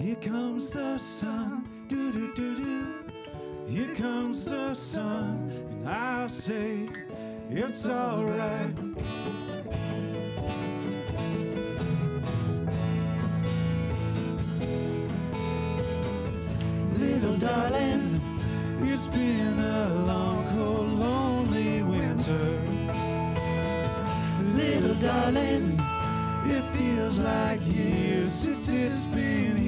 Here comes the sun, do-do-do-do. Here comes the sun, and I'll say it's all right. Little darling, it's been a long, cold, lonely winter. Little darling, it feels like years since it's been here.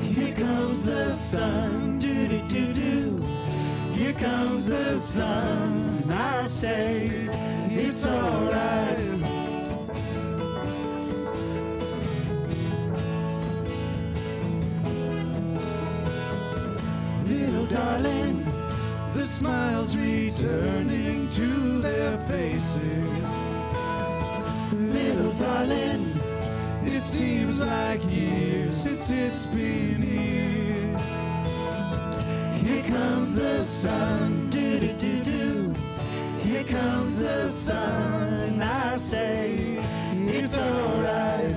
Here comes the sun, do-do-do-do. Here comes the sun, I say it's alright. Little darling, the smiles returning to their faces. Little darling, it seems like years since it's been here. Here comes the sun, do-do-do-do. Here comes the sun, I say it's alright.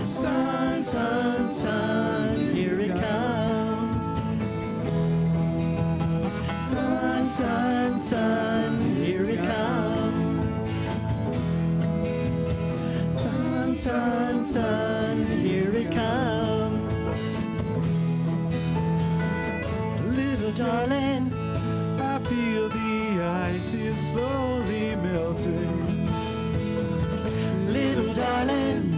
Sun, sun, here it comes. Sun, sun, sun, here it comes. Sun, sun, sun, here it comes. Little darling, I feel the ice is slowly melting. Little darling,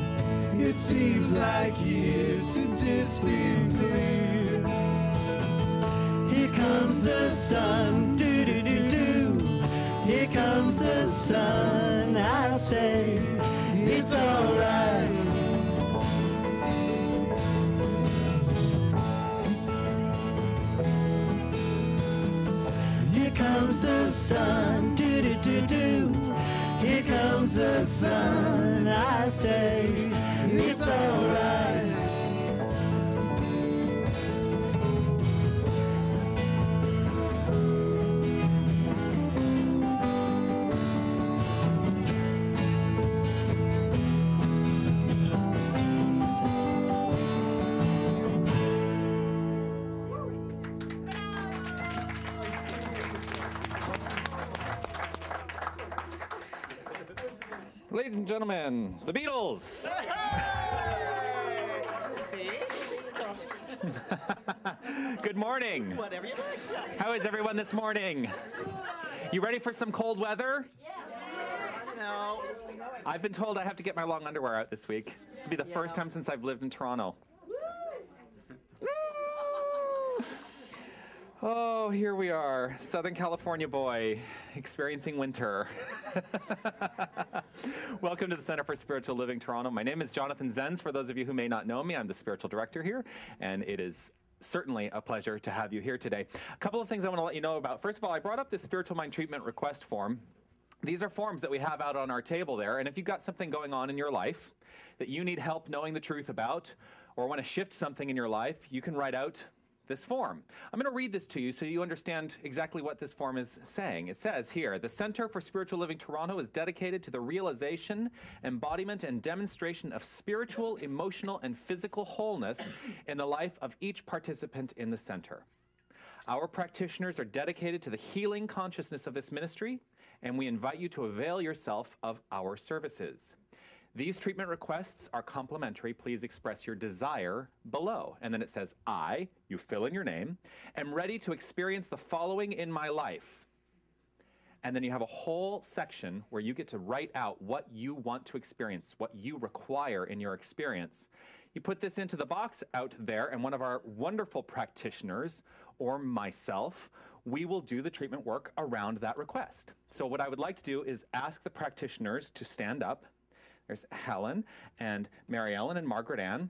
it seems like years since it's been clear. Here comes the sun, do-do-do-do. Here comes the sun, I'll say it's alright. Here comes the sun, do-do-do-do. Here comes the sun, I say it's alright. Ladies and gentlemen, the Beatles. Good morning. Whatever you like. How is everyone this morning? You ready for some cold weather? No. I've been told I have to get my long underwear out this week. This will be the first time since I've lived in Toronto. Oh, here we are, Southern California boy, experiencing winter. Welcome to the Center for Spiritual Living Toronto. My name is Jonathan Zenz. For those of you who may not know me, I'm the spiritual director here, and it is certainly a pleasure to have you here today. A couple of things I want to let you know about. First of all, I brought up this spiritual mind treatment request form. These are forms that we have out on our table there, and if you've got something going on in your life that you need help knowing the truth about, or want to shift something in your life, you can write out this form. I'm going to read this to you so you understand exactly what this form is saying. It says here, the Center for Spiritual Living Toronto is dedicated to the realization, embodiment, and demonstration of spiritual, emotional, and physical wholeness in the life of each participant in the center. Our practitioners are dedicated to the healing consciousness of this ministry, and we invite you to avail yourself of our services. These treatment requests are complimentary. Please express your desire below. And then it says, I, you fill in your name, am ready to experience the following in my life. And then you have a whole section where you get to write out what you want to experience, what you require in your experience. You put this into the box out there, and one of our wonderful practitioners, or myself, we will do the treatment work around that request. So what I would like to do is ask the practitioners to stand up. There's Helen and Mary Ellen and Margaret Ann.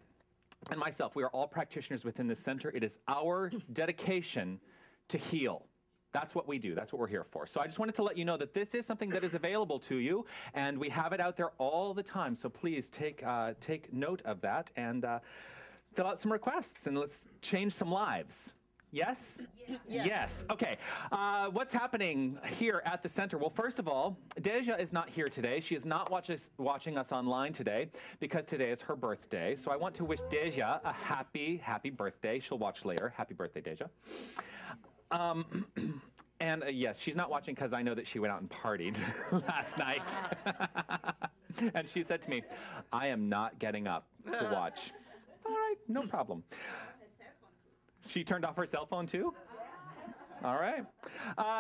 and myself, we are all practitioners within this center. It is our dedication to heal. That's what we do. That's what we're here for. So I just wanted to let you know that this is something that is available to you, and we have it out there all the time. So please take note of that and fill out some requests, and let's change some lives. Yes? Yes. Yes. Okay. What's happening here at the center? Well, first of all, Deja is not here today. She is not watching us online today because today is her birthday. So I want to wish Deja a happy birthday. She'll watch later. Happy birthday, Deja. And yes, she's not watching because I know that she went out and partied last night. And she said to me, I am not getting up to watch. All right, no problem. She turned off her cell phone too? All right.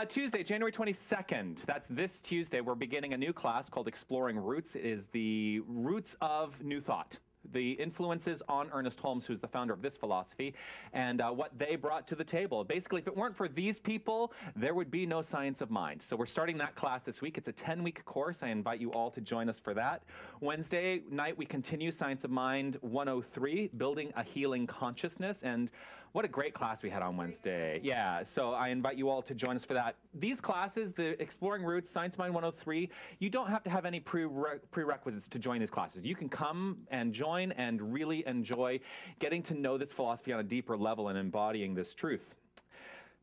Tuesday, January 22nd. That's this Tuesday. We're beginning a new class called Exploring Roots. It is the roots of New Thought. The influences on Ernest Holmes, who's the founder of this philosophy, and what they brought to the table. Basically, if it weren't for these people, there would be no Science of Mind. So we're starting that class this week. It's a 10-week course. I invite you all to join us for that. Wednesday night, we continue Science of Mind 103, Building a Healing Consciousness. And what a great class we had on Wednesday. Yeah, so I invite you all to join us for that. These classes, the Exploring Roots, Science of Mind 103, you don't have to have any prerequisites to join these classes. You can come and join and really enjoy getting to know this philosophy on a deeper level and embodying this truth.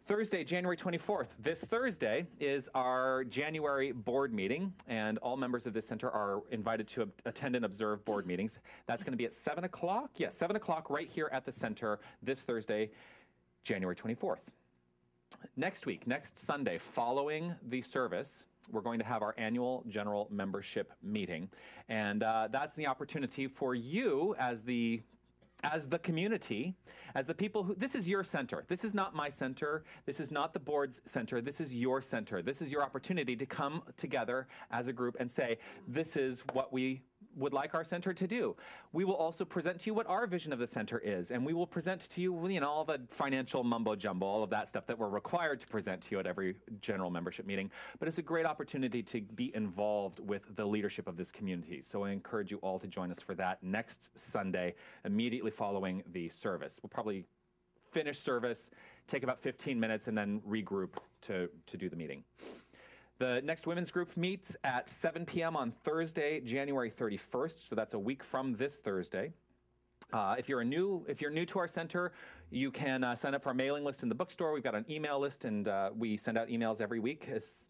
Thursday, January 24th. This Thursday is our January board meeting, and all members of this center are invited to attend and observe board meetings. That's going to be at 7 o'clock. Yes, 7 o'clock right here at the center this Thursday, January 24th. Next week, next Sunday, following the service, we're going to have our annual general membership meeting, and that's the opportunity for you as the community, as the people who, this is your center. This is not my center. This is not the board's center. This is your center. This is your opportunity to come together as a group and say, this is what we would like our center to do. We will also present to you what our vision of the center is, and we will present to you, all the financial mumbo jumbo, all of that stuff that we're required to present to you at every general membership meeting. But it's a great opportunity to be involved with the leadership of this community. So I encourage you all to join us for that next Sunday, immediately following the service. We'll probably finish service, take about 15 minutes, and then regroup to do the meeting. The next women's group meets at 7 p.m. on Thursday, January 31st, so that's a week from this Thursday. If you're new to our center, you can sign up for our mailing list in the bookstore. We've got an email list, and we send out emails every week. It's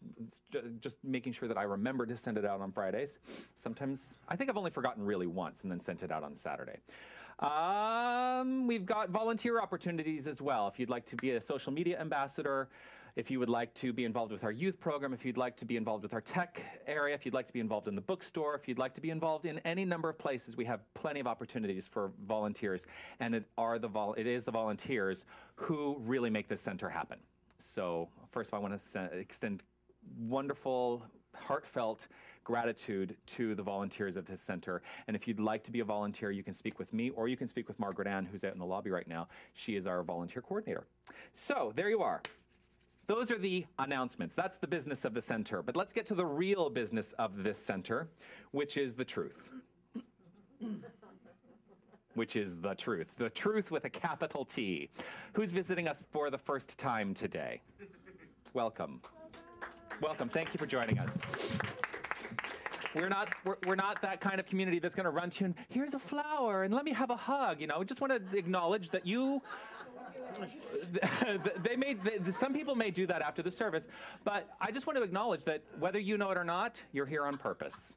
just making sure that I remember to send it out on Fridays. Sometimes, I think I've only forgotten really once and then sent it out on Saturday. We've got volunteer opportunities as well. If you'd like to be a social media ambassador, if you would like to be involved with our youth program, if you'd like to be involved with our tech area, if you'd like to be involved in the bookstore, if you'd like to be involved in any number of places, we have plenty of opportunities for volunteers, and it is the volunteers who really make this center happen. So first of all, I want to extend wonderful, heartfelt gratitude to the volunteers of this center. And if you'd like to be a volunteer, you can speak with me, or you can speak with Margaret Ann, who's out in the lobby right now. She is our volunteer coordinator. So there you are. Those are the announcements. That's the business of the center. But let's get to the real business of this center, which is the truth. Which is the truth. The truth with a capital T. Who's visiting us for the first time today? Welcome. Welcome. Thank you for joining us. We're not that kind of community that's going to run to you and, here's a flower and let me have a hug. We just want to acknowledge that you... some people may do that after the service, but I just want to acknowledge that whether you know it or not, you're here on purpose.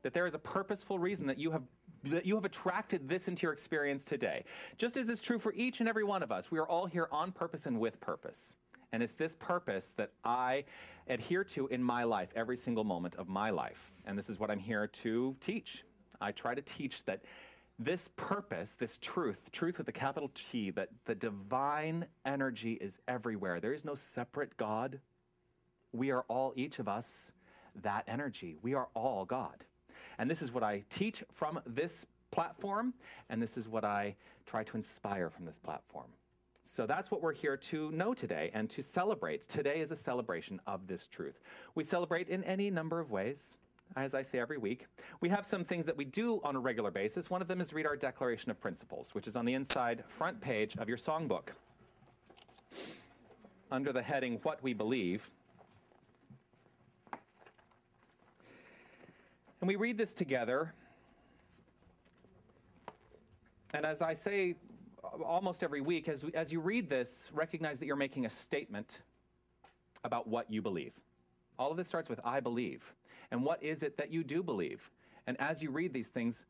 That there is a purposeful reason that you have attracted this into your experience today. Just as it's true for each and every one of us, we are all here on purpose and with purpose. And it's this purpose that I adhere to in my life, every single moment of my life. And this is what I'm here to teach. I try to teach that this purpose, this truth with a capital T, that the divine energy is everywhere. There is no separate God. We are all, each of us, that energy. We are all God. And this is what I teach from this platform, and this is what I try to inspire from this platform. So that's what we're here to know today and to celebrate. Today is a celebration of this truth. We celebrate in any number of ways. as I say every week, we have some things that we do on a regular basis. One of them is read our Declaration of Principles, which is on the inside front page of your songbook. Under the heading, What We Believe. And we read this together. And as I say almost every week, as you read this, recognize that you're making a statement about what you believe. All of this starts with, I believe. And what is it that you do believe? And as you read these things,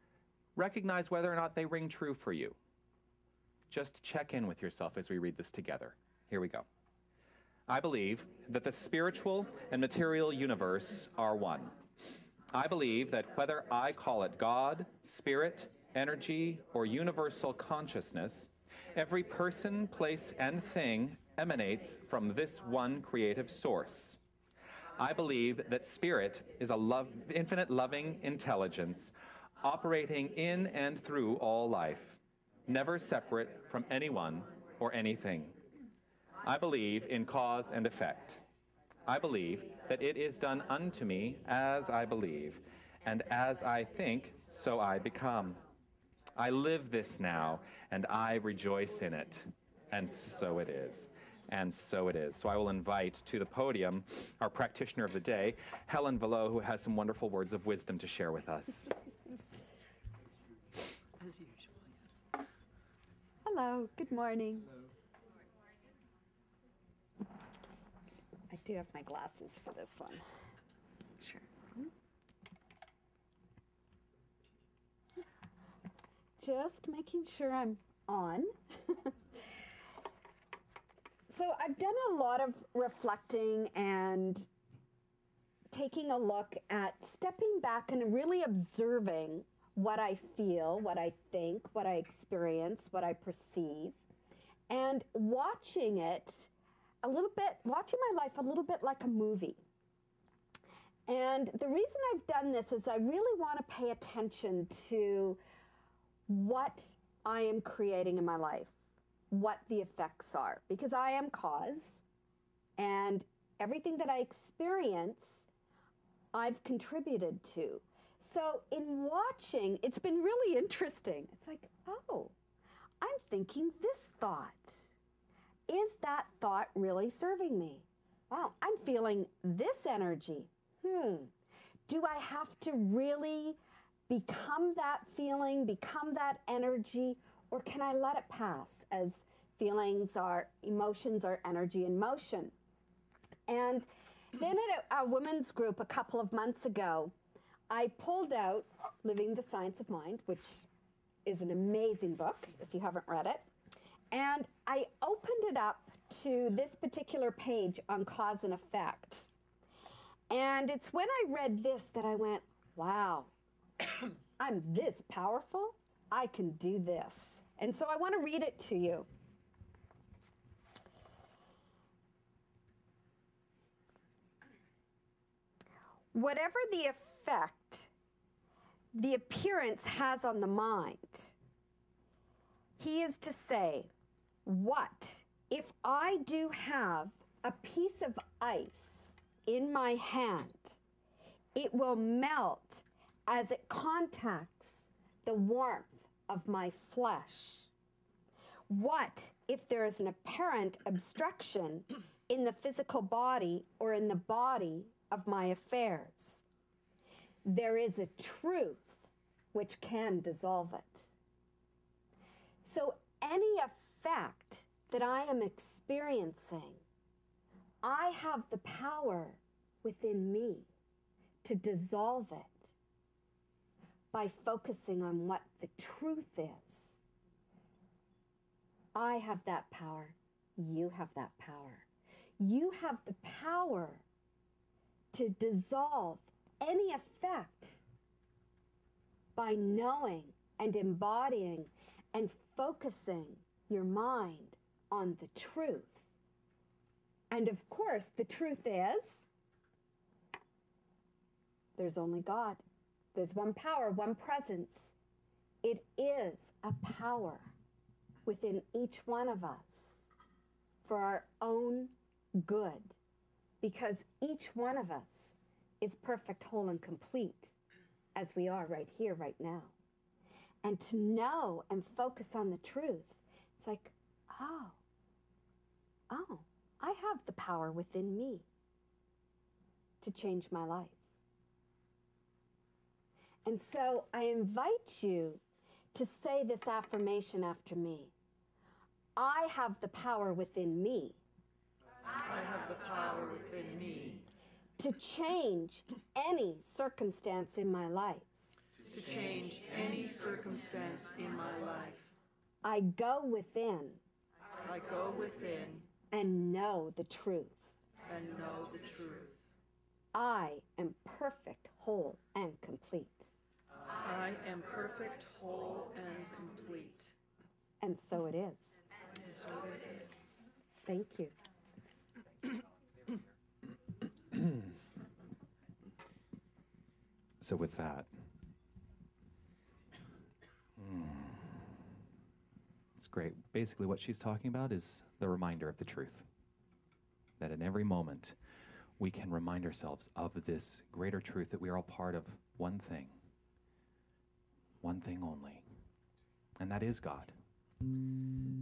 recognize whether or not they ring true for you. Just check in with yourself as we read this together. Here we go. I believe that the spiritual and material universe are one. I believe that whether I call it God, spirit, energy, or universal consciousness, every person, place, and thing emanates from this one creative source. I believe that spirit is a infinite loving intelligence operating in and through all life, never separate from anyone or anything. I believe in cause and effect. I believe that it is done unto me as I believe, and as I think, so I become. I live this now, and I rejoice in it. And so it is. And so it is. So I will invite to the podium our practitioner of the day, Helen Vallot, who has some wonderful words of wisdom to share with us. As usual, yes. Hello, good morning. I do have my glasses for this one. Sure. Just making sure I'm on. So I've done a lot of reflecting and taking a look at stepping back and really observing what I feel, what I think, what I experience, what I perceive, and watching it a little bit, watching my life a little bit like a movie. And the reason I've done this is I really want to pay attention to what I am creating in my life, what the effects are, because I am cause, and everything that I experience, I've contributed to. So in watching, it's been really interesting. It's like, oh, I'm thinking this thought. Is that thought really serving me? Wow, I'm feeling this energy. Do I have to really become that feeling, become that energy, or can I let it pass, as feelings are, emotions are energy in motion? And then at a women's group a couple of months ago, I pulled out Living the Science of Mind, which is an amazing book if you haven't read it. And I opened it up to this particular page on cause and effect. And it's when I read this that I went, wow, I'm this powerful, I can do this. And so I want to read it to you. Whatever the effect the appearance has on the mind, he is to say, what if I do have a piece of ice in my hand? It will melt as it contacts the warmth of my flesh. What if there is an apparent obstruction in the physical body or in the body of my affairs? There is a truth which can dissolve it. So any effect that I am experiencing, I have the power within me to dissolve it by focusing on what the truth is. I have that power. You have that power. You have the power to dissolve any effect by knowing and embodying and focusing your mind on the truth. And of course, the truth is, there's only God. There's one power, one presence. It is a power within each one of us for our own good, because each one of us is perfect, whole, and complete, as we are right here, right now. And to know and focus on the truth, it's like, oh, I have the power within me to change my life. And so I invite you to say this affirmation after me. I have the power within me. I have the power within me to change any circumstance in my life. to change any circumstance in my life. I go within I go within and know the truth. and know the truth. I am perfect, whole, and complete. I am perfect, whole, and complete. And so it is. And so it is. Thank you. So with that, it's great. Basically what she's talking about is the reminder of the truth. That in every moment, we can remind ourselves of this greater truth that we are all part of one thing only, and that is God.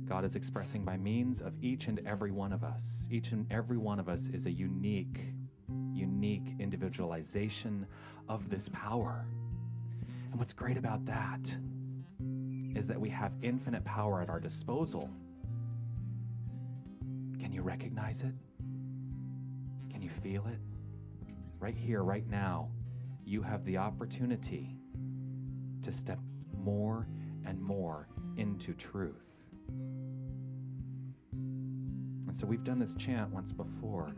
God is expressing by means of each and every one of us. Each and every one of us is a unique individualization of this power. And what's great about that is that we have infinite power at our disposal. Can you recognize it? Can you feel it? Right here, right now, you have the opportunity to step more and more into truth. And so we've done this chant once before,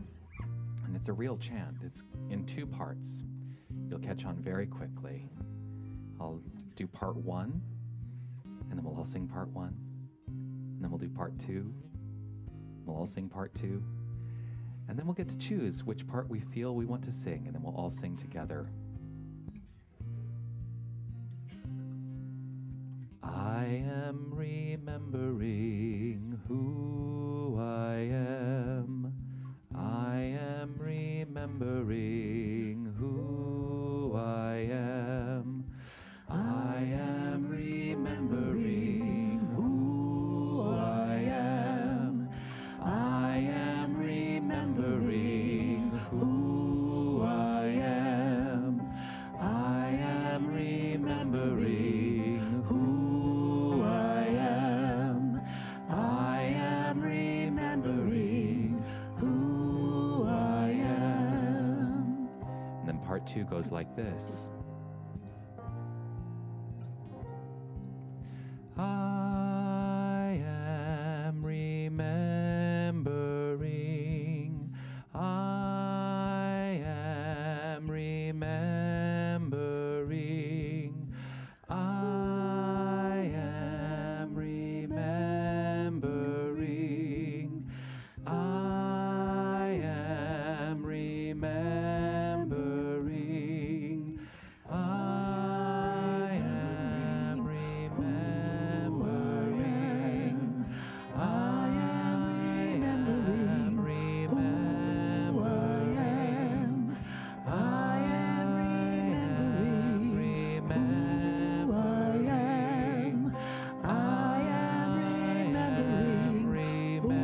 and it's a real chant. It's in two parts. You'll catch on very quickly. I'll do part one, and then we'll all sing part one. And then we'll do part two. We'll all sing part two. And then we'll get to choose which part we feel we want to sing, and then we'll all sing together. I am remembering who I am. I am remembering who I am. I am remembering who I am. I am remembering who I am. I am remembering who I am. I am remembering who I am. And then part two goes like this. I am remembering. I am remembering. I am remembering. I am remembering. I am remembering. I am remembering. I am remembering. I am remembering.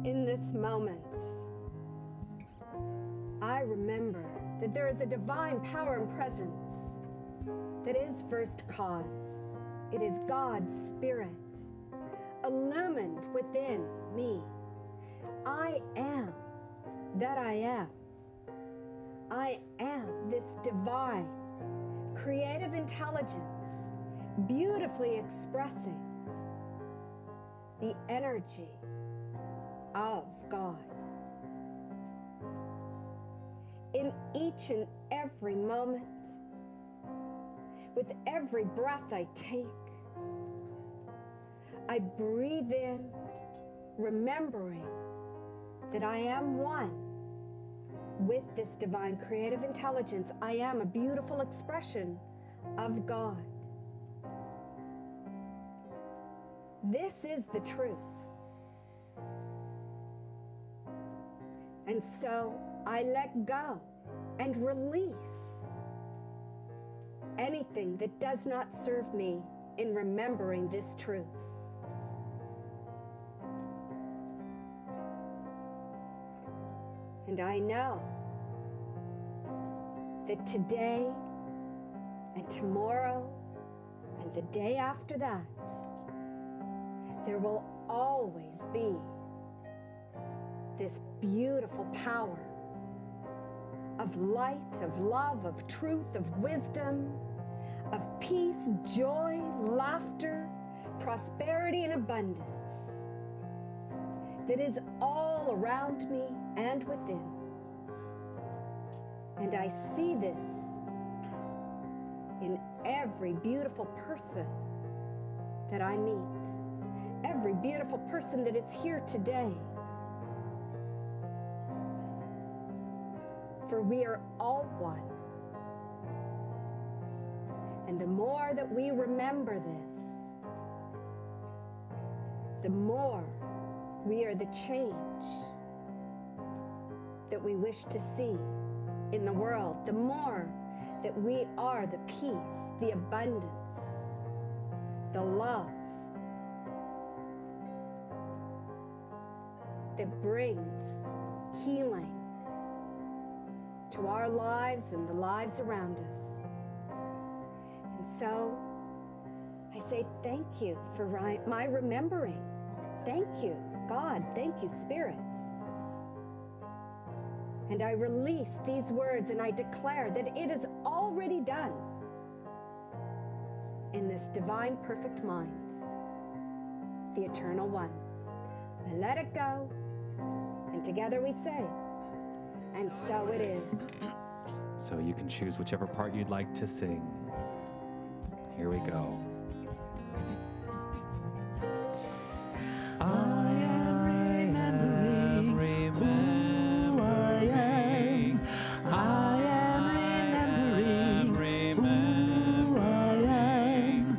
In this moment, I remember that there is a divine power and presence that is first cause. It is God's Spirit, illumined within me. I am that I am. I am this divine, creative intelligence, beautifully expressing the energy of God. In each and every moment, with every breath I take, I breathe in, remembering that I am one with this divine creative intelligence. I am a beautiful expression of God. This is the truth. And so I let go and release anything that does not serve me in remembering this truth. And I know that today and tomorrow and the day after that, there will always be this beautiful power of light, of love, of truth, of wisdom, of peace, joy, laughter, prosperity, and abundance that is all around me and within. And I see this in every beautiful person that I meet, every beautiful person that is here today. For we are all one. And the more that we remember this, the more we are the change that we wish to see in the world, the more that we are the peace, the abundance, the love that brings healing to our lives and the lives around us. And so I say thank you for my remembering. Thank you, God. Thank you, Spirit. And I release these words and I declare that it is already done in this divine perfect mind, the eternal one. I let it go, and together we say, and so it is. So you can choose whichever part you'd like to sing. Here we go. I am remembering who I am. I am remembering who I am.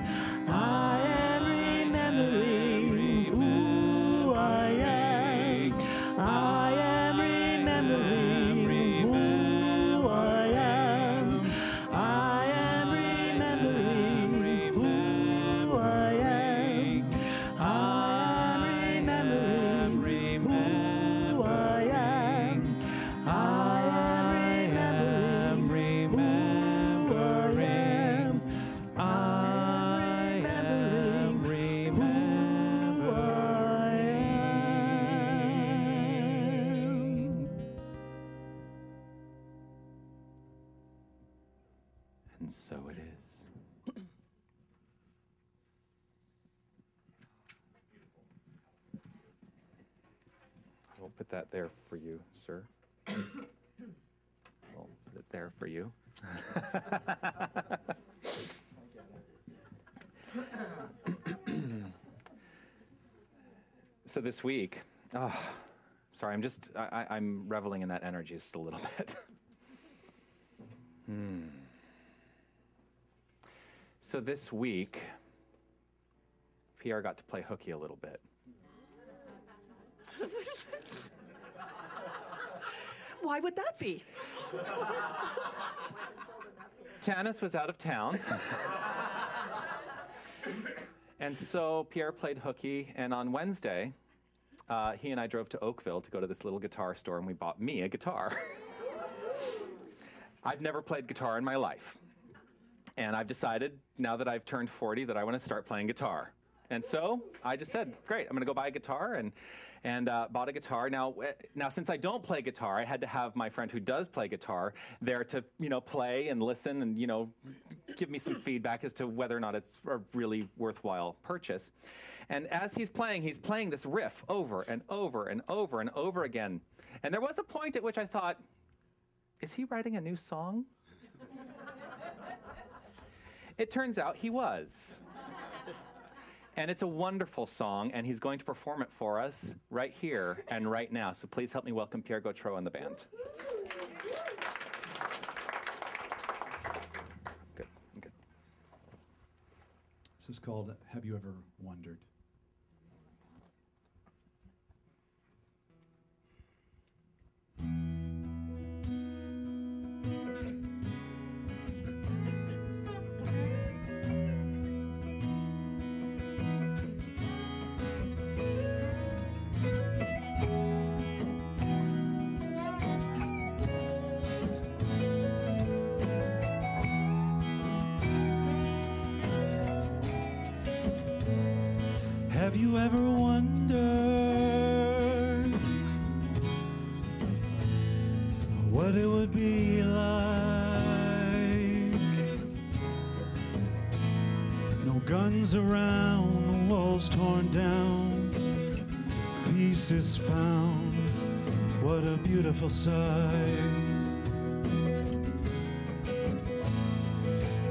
I am remembering who I am. I am remembering who I am. I am remembering who I am. I am remembering who I am. I am remembering who I am. I am remembering who I am. And so it is. We'll put that there for you, sir. We'll put it there for you. So this week, sorry, I'm reveling in that energy just a little bit. So this week, Pierre got to play hooky a little bit. Why would that be? Tanis was out of town. And so Pierre played hooky, and on Wednesday, he and I drove to Oakville to go to this little guitar store, and we bought me a guitar. I've never played guitar in my life. And I've decided, now that I've turned 40, that I want to start playing guitar. And so I just said, great, I'm going to go buy a guitar, and bought a guitar. Now, since I don't play guitar, I had to have my friend who does play guitar there to, play and listen and, give me some feedback as to whether or not it's a really worthwhile purchase. And as he's playing this riff over and over and over and over again. And there was a point at which I thought, is he writing a new song? It turns out he was. And it's a wonderful song, and he's going to perform it for us right here and right now. So please help me welcome Pierre Gautreau and the band. Good. This is called Have You Ever Wondered? Have you ever wondered what it would be like? No guns around, the walls torn down, pieces found. What a beautiful sight.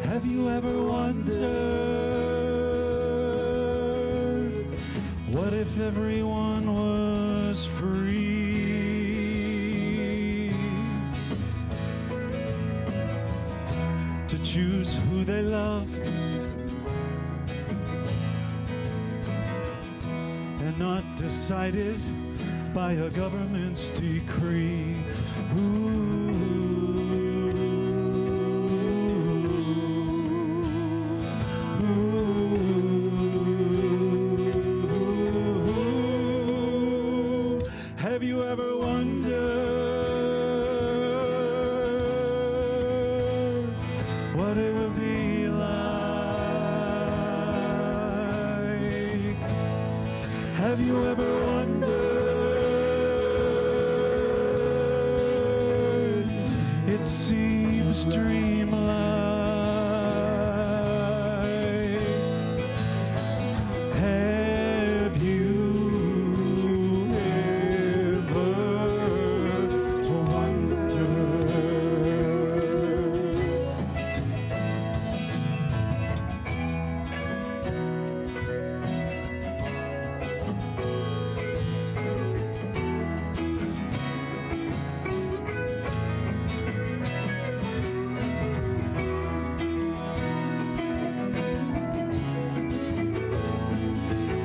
Have you ever wondered what if everyone was free to choose who they love and not decided by a government's decree? Have you ever wondered what it would be like? Have you ever wondered? It seems dreamlike. Have you ever wondered?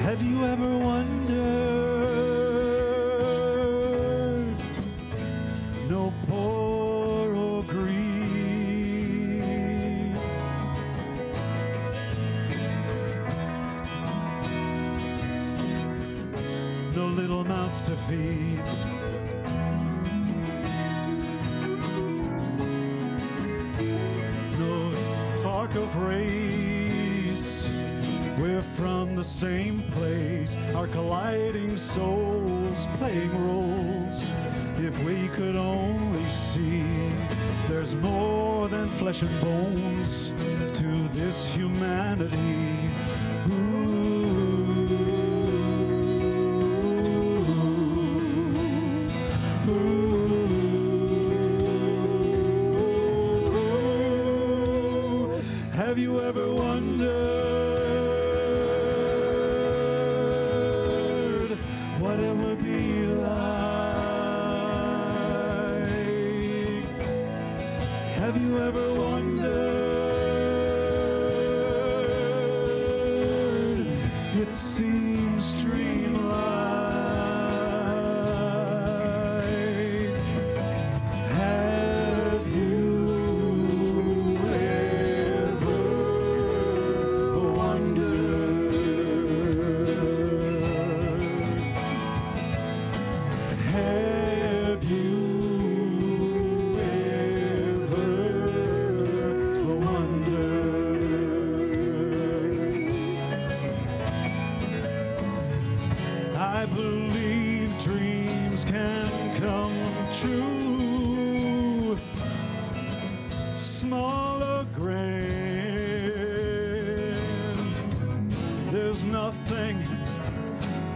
Have you ever wondered? No poor or greed, no little mouths to feed, no talk of race. We're from the same place, our colliding souls playing roles. If we could only see there's more than flesh and bones to this humanity. Have you ever wondered what it would be like? Have you ever wondered? It seems dreamlike. Have you ever wondered? Have you ever wondered? I believe dreams can come true, small or grand. There's nothing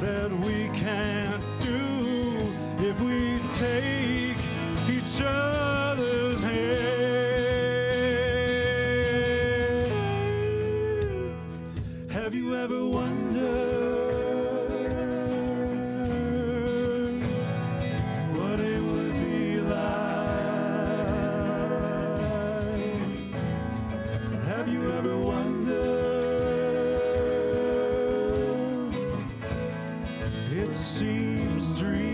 that we can't do if we take each other's hand. Have you ever wondered what it would be like? Have you ever wondered? It seems dreamlike.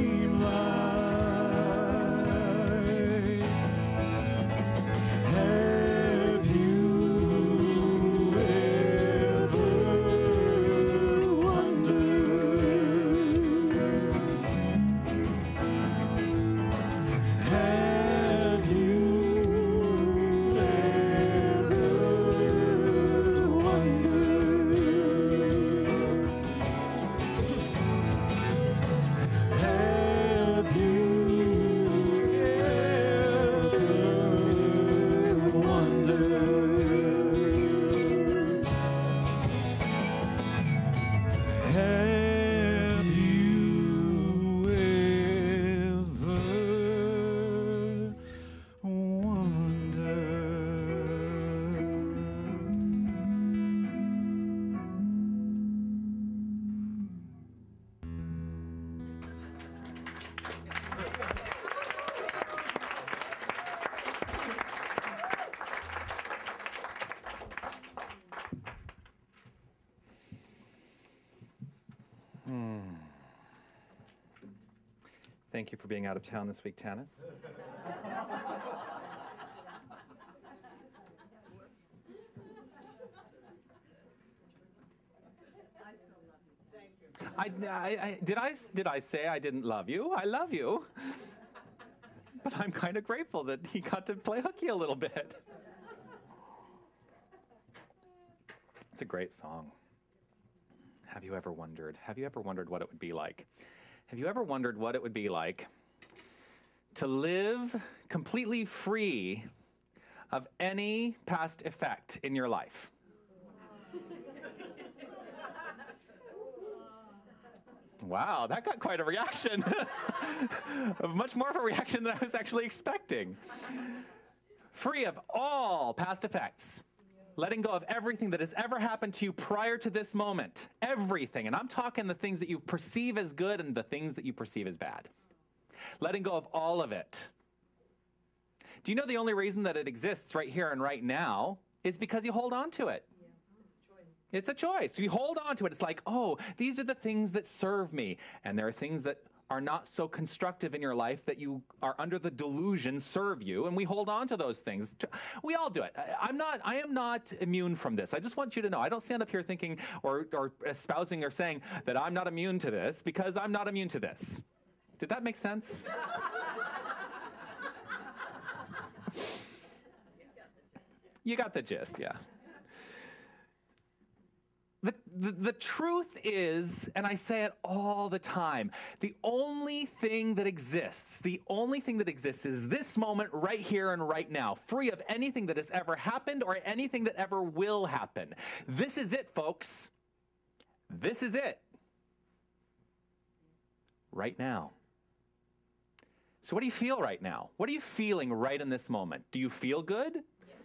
Have you ever wondered? Thank you for being out of town this week, Tanis. Did I say I didn't love you? I love you. But I'm kind of grateful that he got to play hooky a little bit. It's a great song. Have you ever wondered? Have you ever wondered what it would be like? Have you ever wondered what it would be like to live completely free of any past effect in your life? Wow, that got quite a reaction. Much more of a reaction than I was actually expecting. Free of all past effects. Letting go of everything that has ever happened to you prior to this moment. Everything. And I'm talking the things that you perceive as good and the things that you perceive as bad. Letting go of all of it. Do you know the only reason that it exists right here and right now is because you hold on to it? It's a choice. You hold on to it. It's like, oh, these are the things that serve me. And there are things that are not so constructive in your life that you are under the delusion serve you, and we hold on to those things. We all do it. I am not immune from this. I just want you to know, I don't stand up here thinking or espousing or saying that I'm not immune to this, because I'm not immune to this. Did that make sense? You got the gist, yeah. The truth is, and I say it all the time, the only thing that exists is this moment right here and right now, free of anything that has ever happened or anything that ever will happen. This is it, folks. This is it. Right now. So what do you feel right now? What are you feeling right in this moment? Do you feel good? Yes.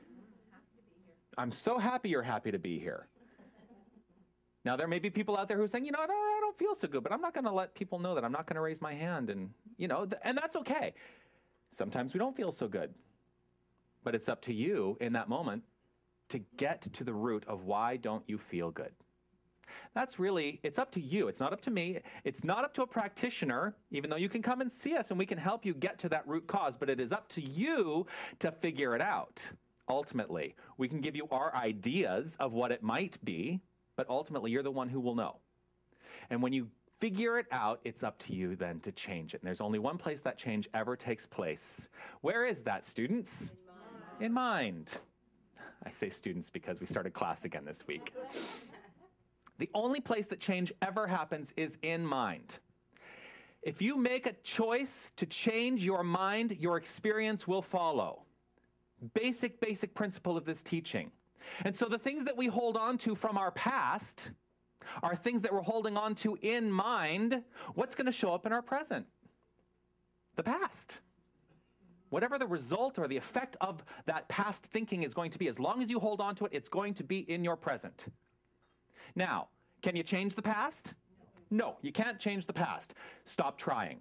I'm so happy you're happy to be here. Now, there may be people out there who are saying, you know, I don't feel so good, but I'm not going to let people know that. I'm not going to raise my hand, and, you know, and that's okay. Sometimes we don't feel so good. But it's up to you in that moment to get to the root of why don't you feel good. That's really, it's up to you. It's not up to me. It's not up to a practitioner, even though you can come and see us and we can help you get to that root cause, but it is up to you to figure it out. Ultimately, we can give you our ideas of what it might be, but ultimately, you're the one who will know. And when you figure it out, it's up to you then to change it. And there's only one place that change ever takes place. Where is that, students? In mind. I say students because we started class again this week. The only place that change ever happens is in mind. If you make a choice to change your mind, your experience will follow. Basic principle of this teaching. And so the things that we hold on to from our past are things that we're holding on to in mind. What's going to show up in our present? The past. Whatever the result or the effect of that past thinking is going to be, as long as you hold on to it, it's going to be in your present. Now, can you change the past? No, you can't change the past. Stop trying.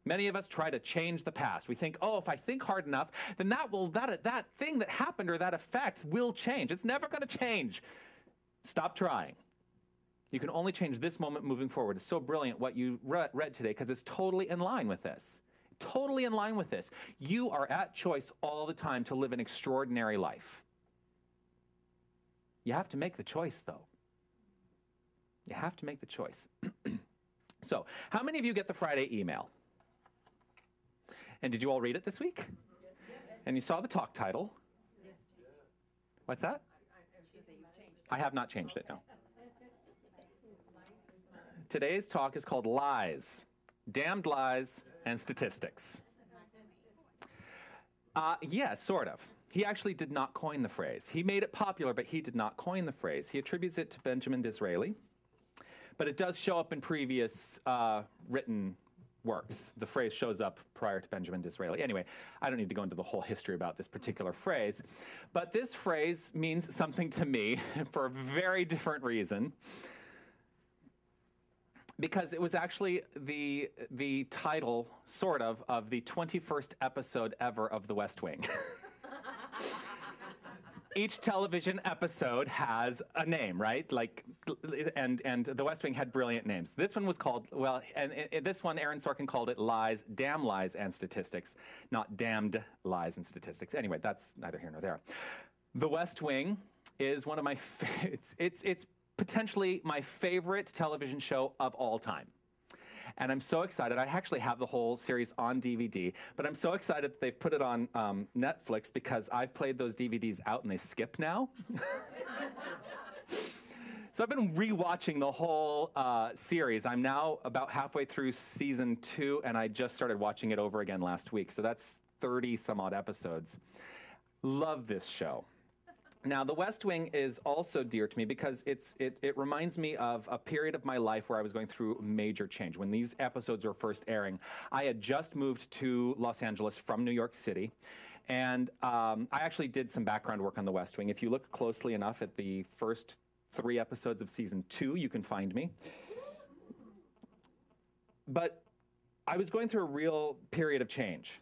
Many of us try to change the past. We think, oh, if I think hard enough, then that thing that happened or that effect will change. It's never going to change. Stop trying. You can only change this moment moving forward. It's so brilliant what you read today because it's totally in line with this. Totally in line with this. You are at choice all the time to live an extraordinary life. You have to make the choice, though. You have to make the choice. So, how many of you get the Friday email? And did you all read it this week? Yes. And you saw the talk title? Yes. What's that? I have not changed it, no. Today's talk is called Lies, Damned Lies, and Statistics. Yeah, sort of. He actually did not coin the phrase. He made it popular, but he did not coin the phrase. He attributes it to Benjamin Disraeli. but it does show up in previous written works. The phrase shows up prior to Benjamin Disraeli. Anyway, I don't need to go into the whole history about this particular phrase, but this phrase means something to me for a very different reason, because it was actually the title, sort of the 21st episode ever of The West Wing. Each television episode has a name, right? Like, and The West Wing had brilliant names. This one was called, well, and this one, Aaron Sorkin called it Lies, Damn Lies and Statistics, not Damned Lies and Statistics. Anyway, that's neither here nor there. The West Wing is one of my, it's potentially my favorite television show of all time. And I'm so excited. I actually have the whole series on DVD, but I'm so excited that they've put it on Netflix, because I've played those DVDs out and they skip now. So I've been rewatching the whole series. I'm now about halfway through season 2, and I just started watching it over again last week. So that's 30 some odd episodes. Love this show. Now, The West Wing is also dear to me because it reminds me of a period of my life where I was going through major change. When these episodes were first airing, I had just moved to Los Angeles from New York City, and I actually did some background work on The West Wing. If you look closely enough at the first 3 episodes of season 2, you can find me. But I was going through a real period of change.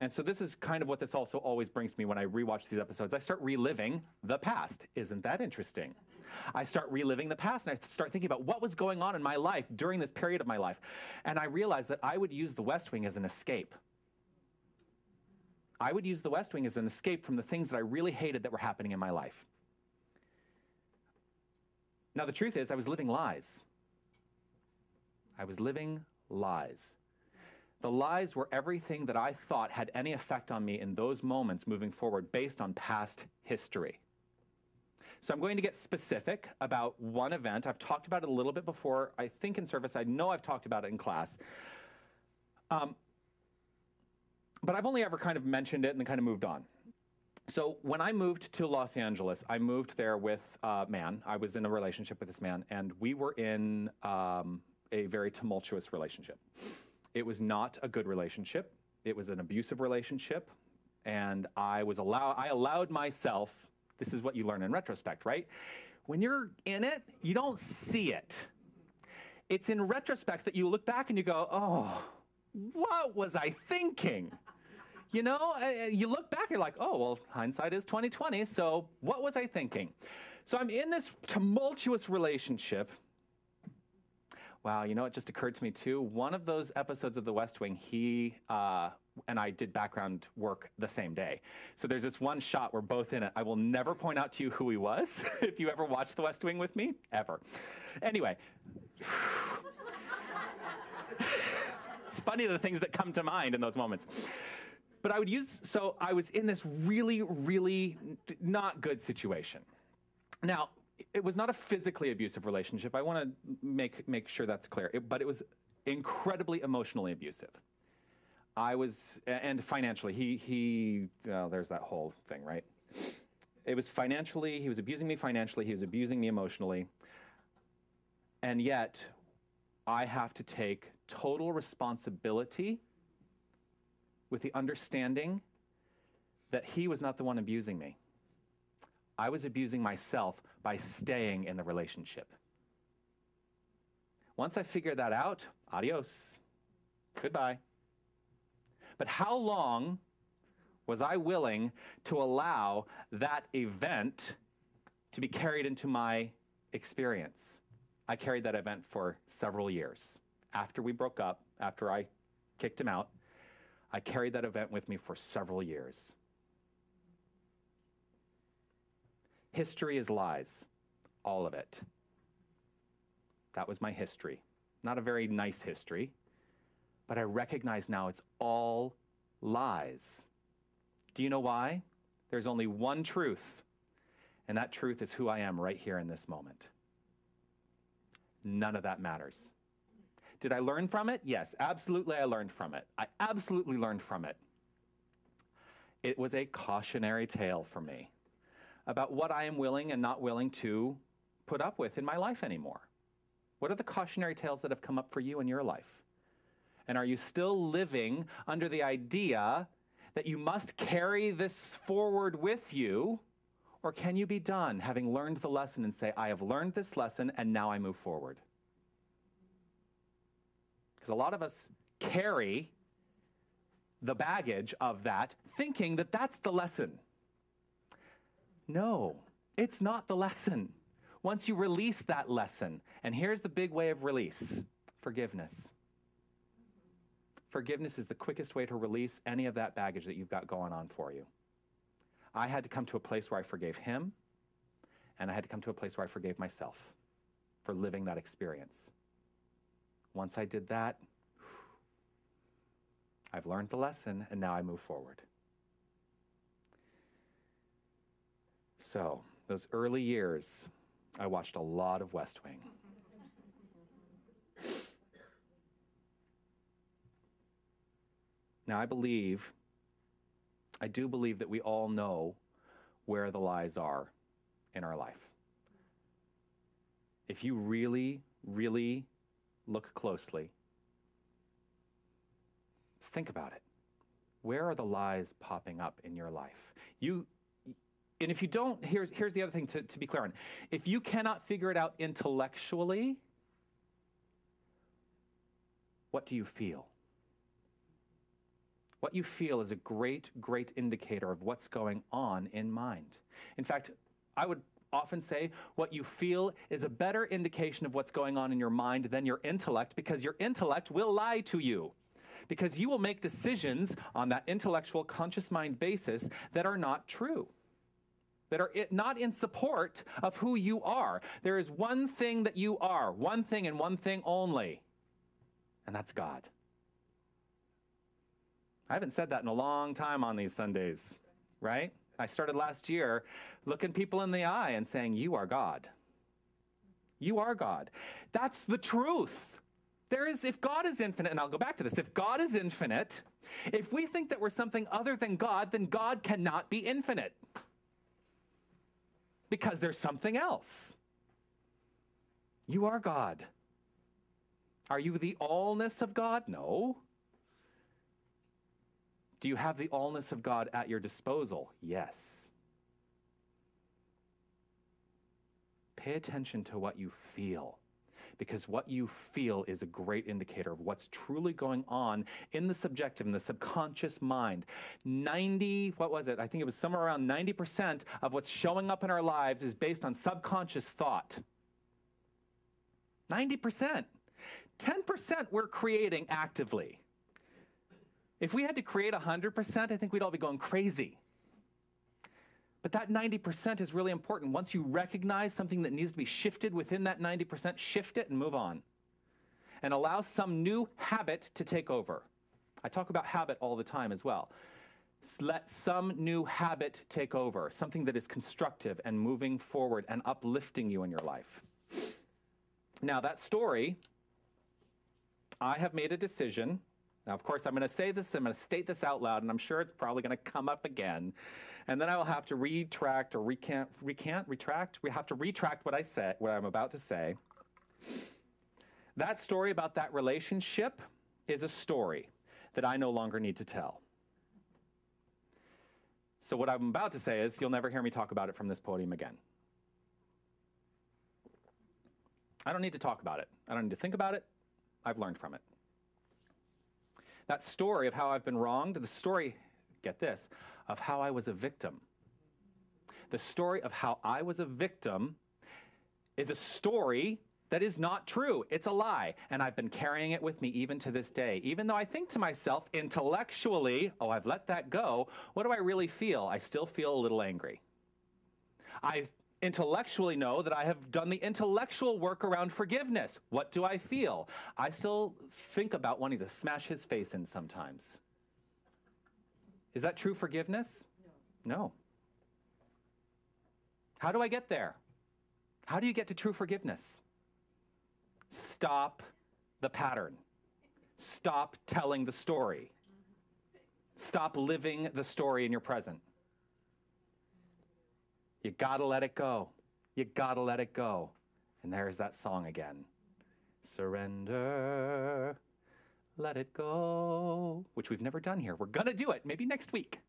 And so this is kind of what this also always brings me when I rewatch these episodes. I start reliving the past. Isn't that interesting? I start reliving the past, and I start thinking about what was going on in my life during this period of my life. And I realized that I would use The West Wing as an escape. I would use The West Wing as an escape from the things that I really hated that were happening in my life. Now, the truth is, I was living lies. I was living lies. The lies were everything that I thought had any effect on me in those moments moving forward based on past history. So I'm going to get specific about one event. I've talked about it a little bit before, I think in service. I know I've talked about it in class. But I've only ever kind of mentioned it and then kind of moved on. So when I moved to Los Angeles, I moved there with a man. I was in a relationship with this man, and we were in a very tumultuous relationship. It was not a good relationship. It was an abusive relationship, and I allowed myself, this is what you learn in retrospect, right? When you're in it, you don't see it. It's in retrospect that you look back and you go, oh, what was I thinking? You know, you look back, you're like, oh, well, hindsight is 20/20, so what was I thinking? So I'm in this tumultuous relationship. Wow, you know, it just occurred to me too, one of those episodes of The West Wing, he and I did background work the same day. So there's this one shot, we're both in it. I will never point out to you who he was, if you ever watched The West Wing with me, ever. Anyway. It's funny the things that come to mind in those moments. But so I was in this really, really not good situation. Now, it was not a physically abusive relationship. I want to make sure that's clear. But it was incredibly emotionally abusive. And financially. Well, there's that whole thing, right? It was financially, he was abusing me financially, he was abusing me emotionally. And yet, I have to take total responsibility with the understanding that he was not the one abusing me. I was abusing myself by staying in the relationship. Once I figured that out, adios, goodbye. But how long was I willing to allow that event to be carried into my experience? I carried that event for several years. After we broke up, after I kicked him out, I carried that event with me for several years. History is lies, all of it. That was my history. Not a very nice history, but I recognize now it's all lies. Do you know why? There's only one truth, and that truth is who I am right here in this moment. None of that matters. Did I learn from it? Yes, absolutely I learned from it. I absolutely learned from it. It was a cautionary tale for me about what I am willing and not willing to put up with in my life anymore. What are the cautionary tales that have come up for you in your life? And are you still living under the idea that you must carry this forward with you? Or can you be done having learned the lesson and say, I have learned this lesson and now I move forward? Because a lot of us carry the baggage of that, thinking that that's the lesson. No, it's not the lesson. Once you release that lesson, and here's the big way of release, forgiveness. Forgiveness is the quickest way to release any of that baggage that you've got going on for you. I had to come to a place where I forgave him, and I had to come to a place where I forgave myself for living that experience. Once I did that, I've learned the lesson, and now I move forward. So, those early years, I watched a lot of West Wing. Now, I do believe that we all know where the lies are in our life. If you really, really look closely, think about it. Where are the lies popping up in your life? And if you don't, here's the other thing to be clear on. If you cannot figure it out intellectually, what do you feel? What you feel is a great, great indicator of what's going on in mind. In fact, I would often say what you feel is a better indication of what's going on in your mind than your intellect, because your intellect will lie to you. Because you will make decisions on that intellectual conscious mind basis that are not true, that are not in support of who you are. There is one thing that you are, one thing and one thing only, and that's God. I haven't said that in a long time on these Sundays, right? I started last year looking people in the eye and saying, you are God. You are God. That's the truth. If God is infinite, and I'll go back to this, if God is infinite, if we think that we're something other than God, then God cannot be infinite. Because there's something else. You are God. Are you the allness of God? No. Do you have the allness of God at your disposal? Yes. Pay attention to what you feel, because what you feel is a great indicator of what's truly going on in the subjective, in the subconscious mind. I think it was somewhere around 90% of what's showing up in our lives is based on subconscious thought. 90%. 10% we're creating actively. If we had to create 100%, I think we'd all be going crazy. But that 90% is really important. Once you recognize something that needs to be shifted within that 90%, shift it and move on. And allow some new habit to take over. I talk about habit all the time as well. Let some new habit take over, something that is constructive and moving forward and uplifting you in your life. Now, that story, I have made a decision. Now, of course, I'm going to say this, I'm going to state this out loud, and I'm sure it's probably going to come up again. And then I will have to retract or retract. We have to retract what I said, what I'm about to say. That story about that relationship is a story that I no longer need to tell. So what I'm about to say is you'll never hear me talk about it from this podium again. I don't need to talk about it. I don't need to think about it. I've learned from it. That story of how I've been wronged, the story, get this, of how I was a victim. The story of how I was a victim is a story that is not true. It's a lie. And I've been carrying it with me even to this day. Even though I think to myself intellectually, oh, I've let that go, what do I really feel? I still feel a little angry. I intellectually know that I have done the intellectual work around forgiveness. What do I feel? I still think about wanting to smash his face in sometimes. Is that true forgiveness? No. How do I get there? How do you get to true forgiveness? Stop the pattern. Stop telling the story. Stop living the story in your present. You gotta let it go. You gotta let it go. And there's that song again. Surrender. Let it go. Which we've never done here. We're going to do it. Maybe next week.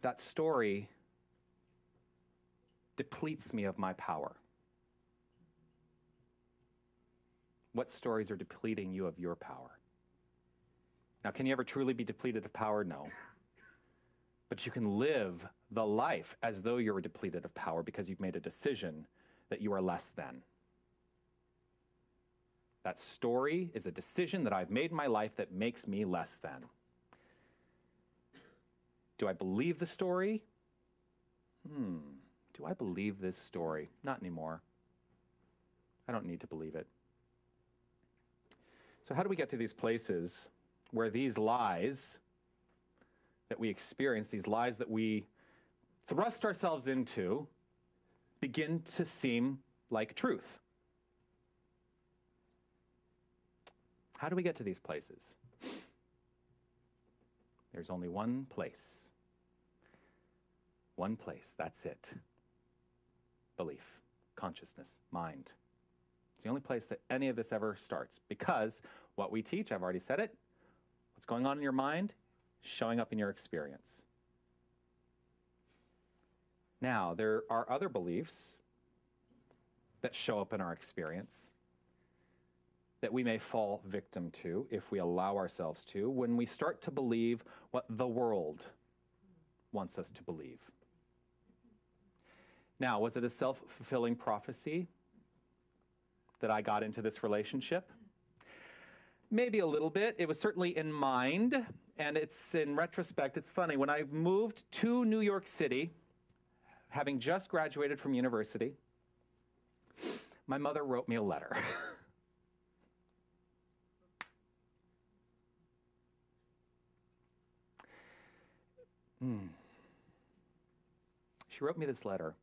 That story depletes me of my power. What stories are depleting you of your power? Now, can you ever truly be depleted of power? No. But you can live the life as though you're depleted of power because you've made a decision that you are less than. That story is a decision that I've made in my life that makes me less than. Do I believe the story? Do I believe this story? Not anymore. I don't need to believe it. So how do we get to these places where these lies that we experience, these lies that we thrust ourselves into, begin to seem like truth? How do we get to these places? There's only one place. One place, that's it. Belief, consciousness, mind. It's the only place that any of this ever starts, because what we teach, I've already said it, what's going on in your mind, showing up in your experience. Now, there are other beliefs that show up in our experience that we may fall victim to if we allow ourselves to, when we start to believe what the world wants us to believe. Now, was it a self-fulfilling prophecy that I got into this relationship? Maybe a little bit. It was certainly in mind, and it's in retrospect, it's funny. When I moved to New York City, having just graduated from university, my mother wrote me a letter. She wrote me this letter,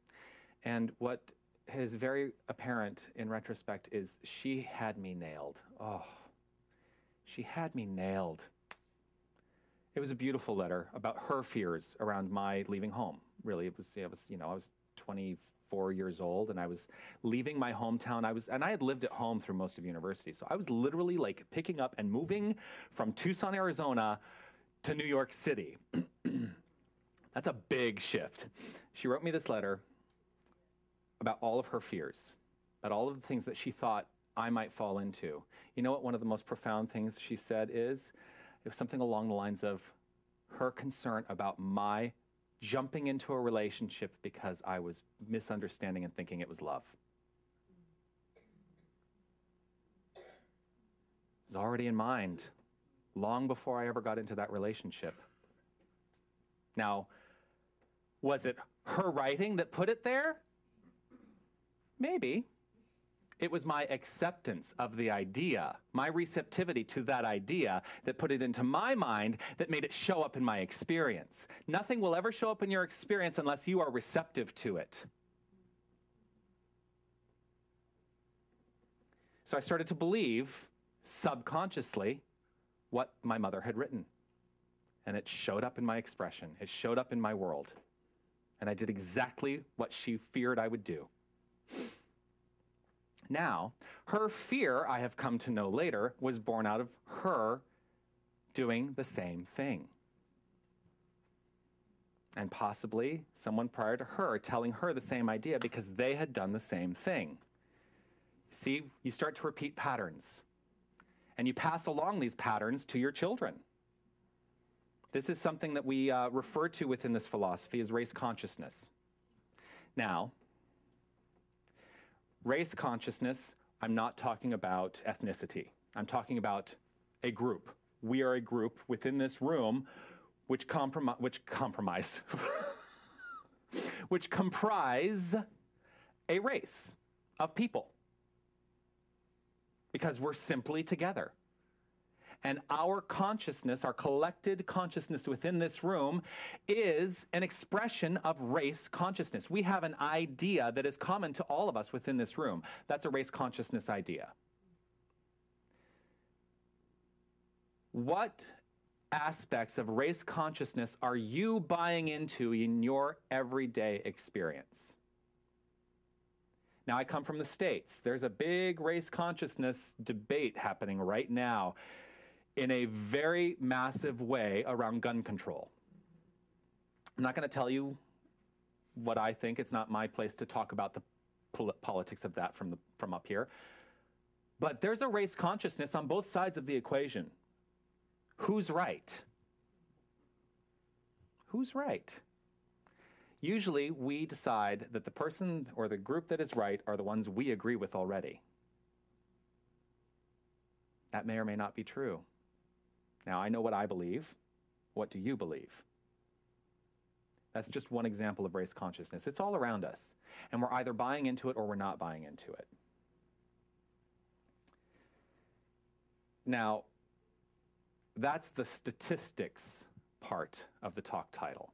and what is very apparent in retrospect is she had me nailed. Oh, she had me nailed. It was a beautiful letter about her fears around my leaving home. Really, I was 24 years old, and I was leaving my hometown. I had lived at home through most of university, so I was literally like picking up and moving from Tucson, Arizona to New York City. That's a big shift. She wrote me this letter about all of her fears, about all of the things that she thought I might fall into. You know what one of the most profound things she said is? It was something along the lines of her concern about my jumping into a relationship because I was misunderstanding and thinking it was love. It was already in mind long before I ever got into that relationship. Now, was it her writing that put it there? Maybe. It was my acceptance of the idea, my receptivity to that idea that put it into my mind that made it show up in my experience. Nothing will ever show up in your experience unless you are receptive to it. So I started to believe, subconsciously, what my mother had written. And it showed up in my expression. It showed up in my world. And I did exactly what she feared I would do. Now, her fear, I have come to know later, was born out of her doing the same thing. And possibly someone prior to her telling her the same idea because they had done the same thing. See, you start to repeat patterns. And you pass along these patterns to your children. This is something that we refer to within this philosophy as race consciousness. Now, race consciousness, I'm not talking about ethnicity. I'm talking about a group. We are a group within this room which comprise a race of people. Because we're simply together. And our consciousness, our collected consciousness within this room is an expression of race consciousness. We have an idea that is common to all of us within this room. That's a race consciousness idea. What aspects of race consciousness are you buying into in your everyday experience? Now, I come from the States. There's a big race consciousness debate happening right now in a very massive way around gun control. I'm not going to tell you what I think. It's not my place to talk about the politics of that from up here. But there's a race consciousness on both sides of the equation. Who's right? Who's right? Usually, we decide that the person or the group that is right are the ones we agree with already. That may or may not be true. Now, I know what I believe. What do you believe? That's just one example of race consciousness. It's all around us, and we're either buying into it or we're not buying into it. Now, that's the statistics part of the talk title.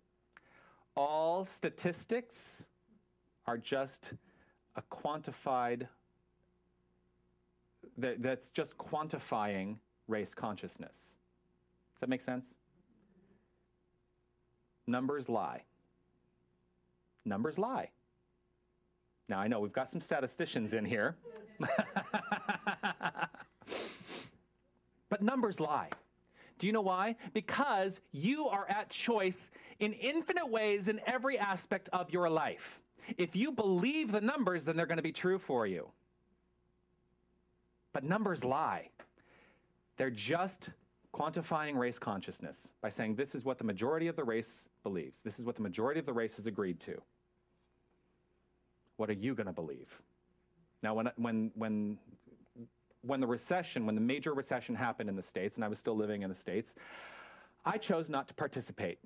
All statistics are just a quantified, that's just quantifying race consciousness. Does that make sense? Numbers lie. Numbers lie. Now, I know we've got some statisticians in here. But numbers lie. Do you know why? Because you are at choice in infinite ways in every aspect of your life. If you believe the numbers, then they're going to be true for you. But numbers lie. They're just quantifying race consciousness by saying this is what the majority of the race believes. This is what the majority of the race has agreed to. What are you going to believe? Now, when the major recession happened in the States, and I was still living in the States, I chose not to participate.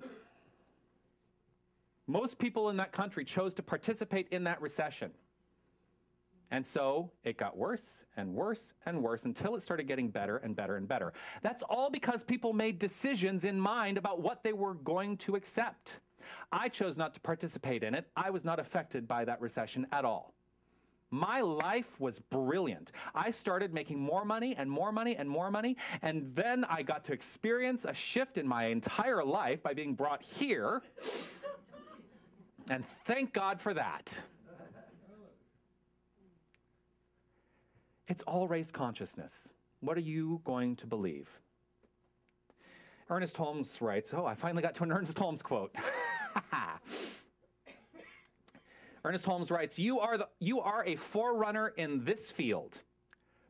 Most people in that country chose to participate in that recession. And so it got worse and worse and worse until it started getting better and better and better. That's all because people made decisions in mind about what they were going to accept. I chose not to participate in it. I was not affected by that recession at all. My life was brilliant. I started making more money and more money and more money, and then I got to experience a shift in my entire life by being brought here, and thank God for that. It's all race consciousness. What are you going to believe? Ernest Holmes writes, oh, I finally got to an Ernest Holmes quote. Ernest Holmes writes, you are a forerunner in this field,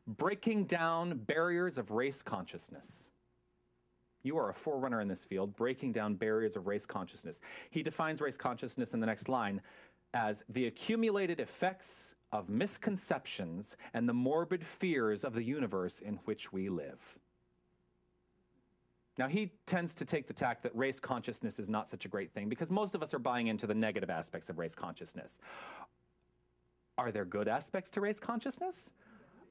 breaking down barriers of race consciousness. You are a forerunner in this field, breaking down barriers of race consciousness. He defines race consciousness in the next line as the accumulated effects of misconceptions and the morbid fears of the universe in which we live. Now, he tends to take the tack that race consciousness is not such a great thing because most of us are buying into the negative aspects of race consciousness. Are there good aspects to race consciousness?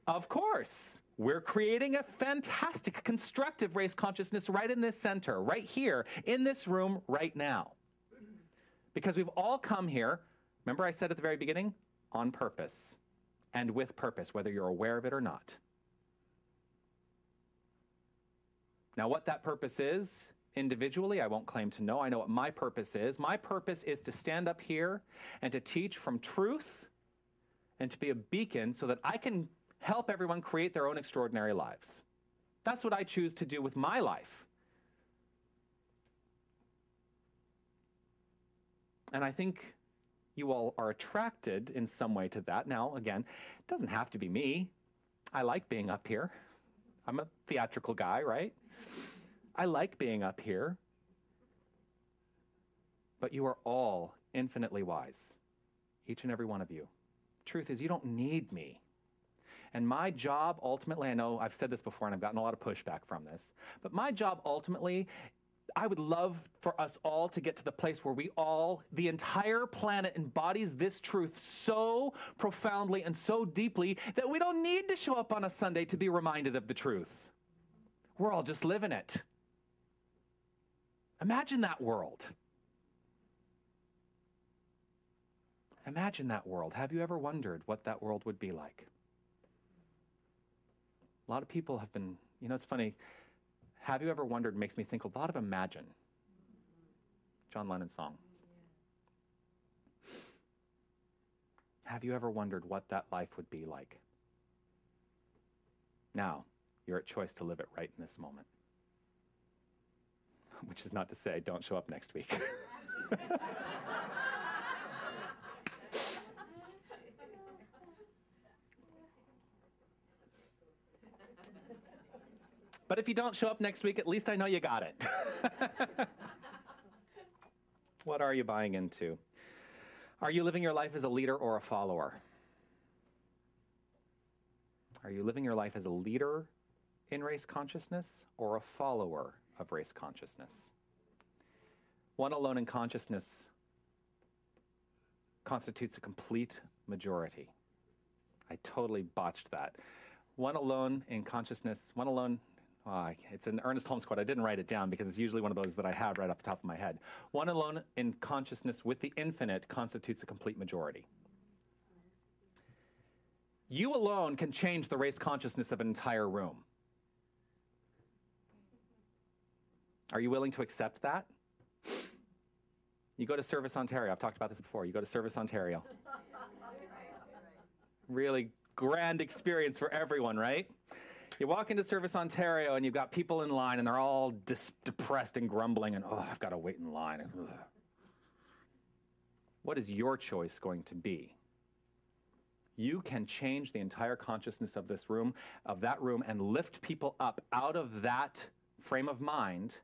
Of course. We're creating a fantastic, constructive race consciousness right in this center, right here, in this room, right now. Because we've all come here, remember I said at the very beginning, on purpose and with purpose, whether you're aware of it or not. Now, what that purpose is, individually, I won't claim to know. I know what my purpose is. My purpose is to stand up here and to teach from truth and to be a beacon so that I can help everyone create their own extraordinary lives. That's what I choose to do with my life. And I think you all are attracted in some way to that. Now, again, it doesn't have to be me. I like being up here. I'm a theatrical guy, right? I like being up here. But you are all infinitely wise, each and every one of you. Truth is, you don't need me. And my job, ultimately, I know I've said this before and I've gotten a lot of pushback from this, but my job, ultimately, I would love for us all to get to the place where we all, the entire planet embodies this truth so profoundly and so deeply that we don't need to show up on a Sunday to be reminded of the truth. We're all just living it. Imagine that world. Imagine that world. Have you ever wondered what that world would be like? A lot of people have been, you know, it's funny, Have you ever wondered, makes me think a lot of Imagine. John Lennon's song. Have you ever wondered what that life would be like? Now, you're at choice to live it right in this moment. Which is not to say, don't show up next week. But if you don't show up next week, at least I know you got it. What are you buying into? Are you living your life as a leader or a follower? Are you living your life as a leader in race consciousness or a follower of race consciousness? One alone in consciousness constitutes a complete majority. I totally botched that. One alone in consciousness, one alone, it's an Ernest Holmes quote. I didn't write it down because it's usually one of those that I have right off the top of my head. One alone in consciousness with the infinite constitutes a complete majority. You alone can change the race consciousness of an entire room. Are you willing to accept that? You go to Service Ontario. I've talked about this before. You go to Service Ontario. Really grand experience for everyone, right? You walk into Service Ontario and you've got people in line and they're all depressed and grumbling and, oh, I've got to wait in line. And, what is your choice going to be? You can change the entire consciousness of this room, of that room, and lift people up out of that frame of mind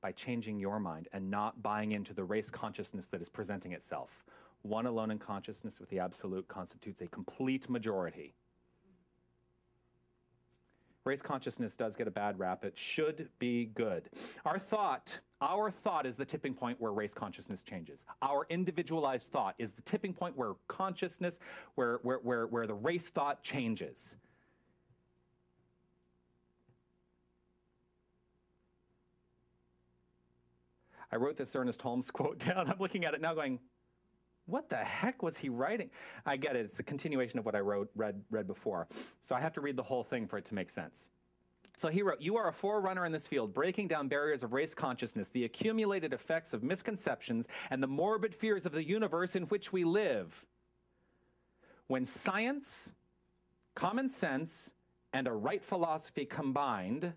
by changing your mind and not buying into the race consciousness that is presenting itself. One alone in consciousness with the absolute constitutes a complete majority. Race consciousness does get a bad rap. It should be good. Our thought is the tipping point where race consciousness changes. Our individualized thought is the tipping point where consciousness, where the race thought changes. I wrote this Ernest Holmes quote down. I'm looking at it now going, what the heck was he writing? I get it. It's a continuation of what I read before. So I have to read the whole thing for it to make sense. So he wrote, "You are a forerunner in this field, breaking down barriers of race consciousness, the accumulated effects of misconceptions, and the morbid fears of the universe in which we live. When science, common sense, and a right philosophy combined,"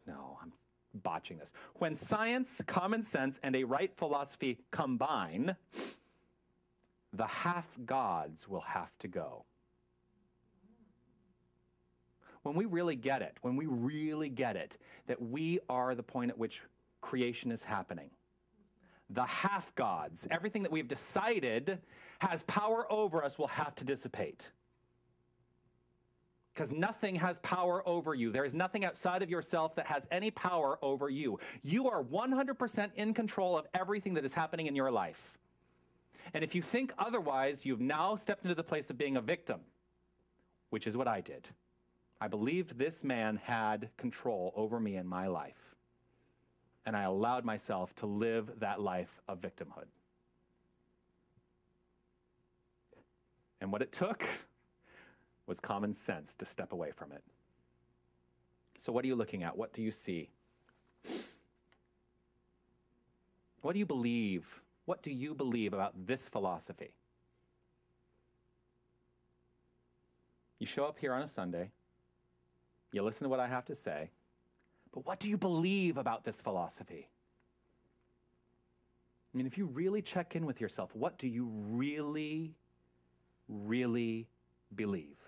no, I'm botching this. "When science, common sense, and a right philosophy combine, the half-gods will have to go." When we really get it, that we are the point at which creation is happening, the half-gods, everything that we've decided has power over us, will have to dissipate. Because nothing has power over you. There is nothing outside of yourself that has any power over you. You are 100% in control of everything that is happening in your life. And if you think otherwise, you've now stepped into the place of being a victim, which is what I did. I believed this man had control over me and my life. And I allowed myself to live that life of victimhood. And what it took was common sense to step away from it. So what are you looking at? What do you see? What do you believe? What do you believe about this philosophy? You show up here on a Sunday, you listen to what I have to say, but what do you believe about this philosophy? I mean, if you really check in with yourself, what do you really, really believe?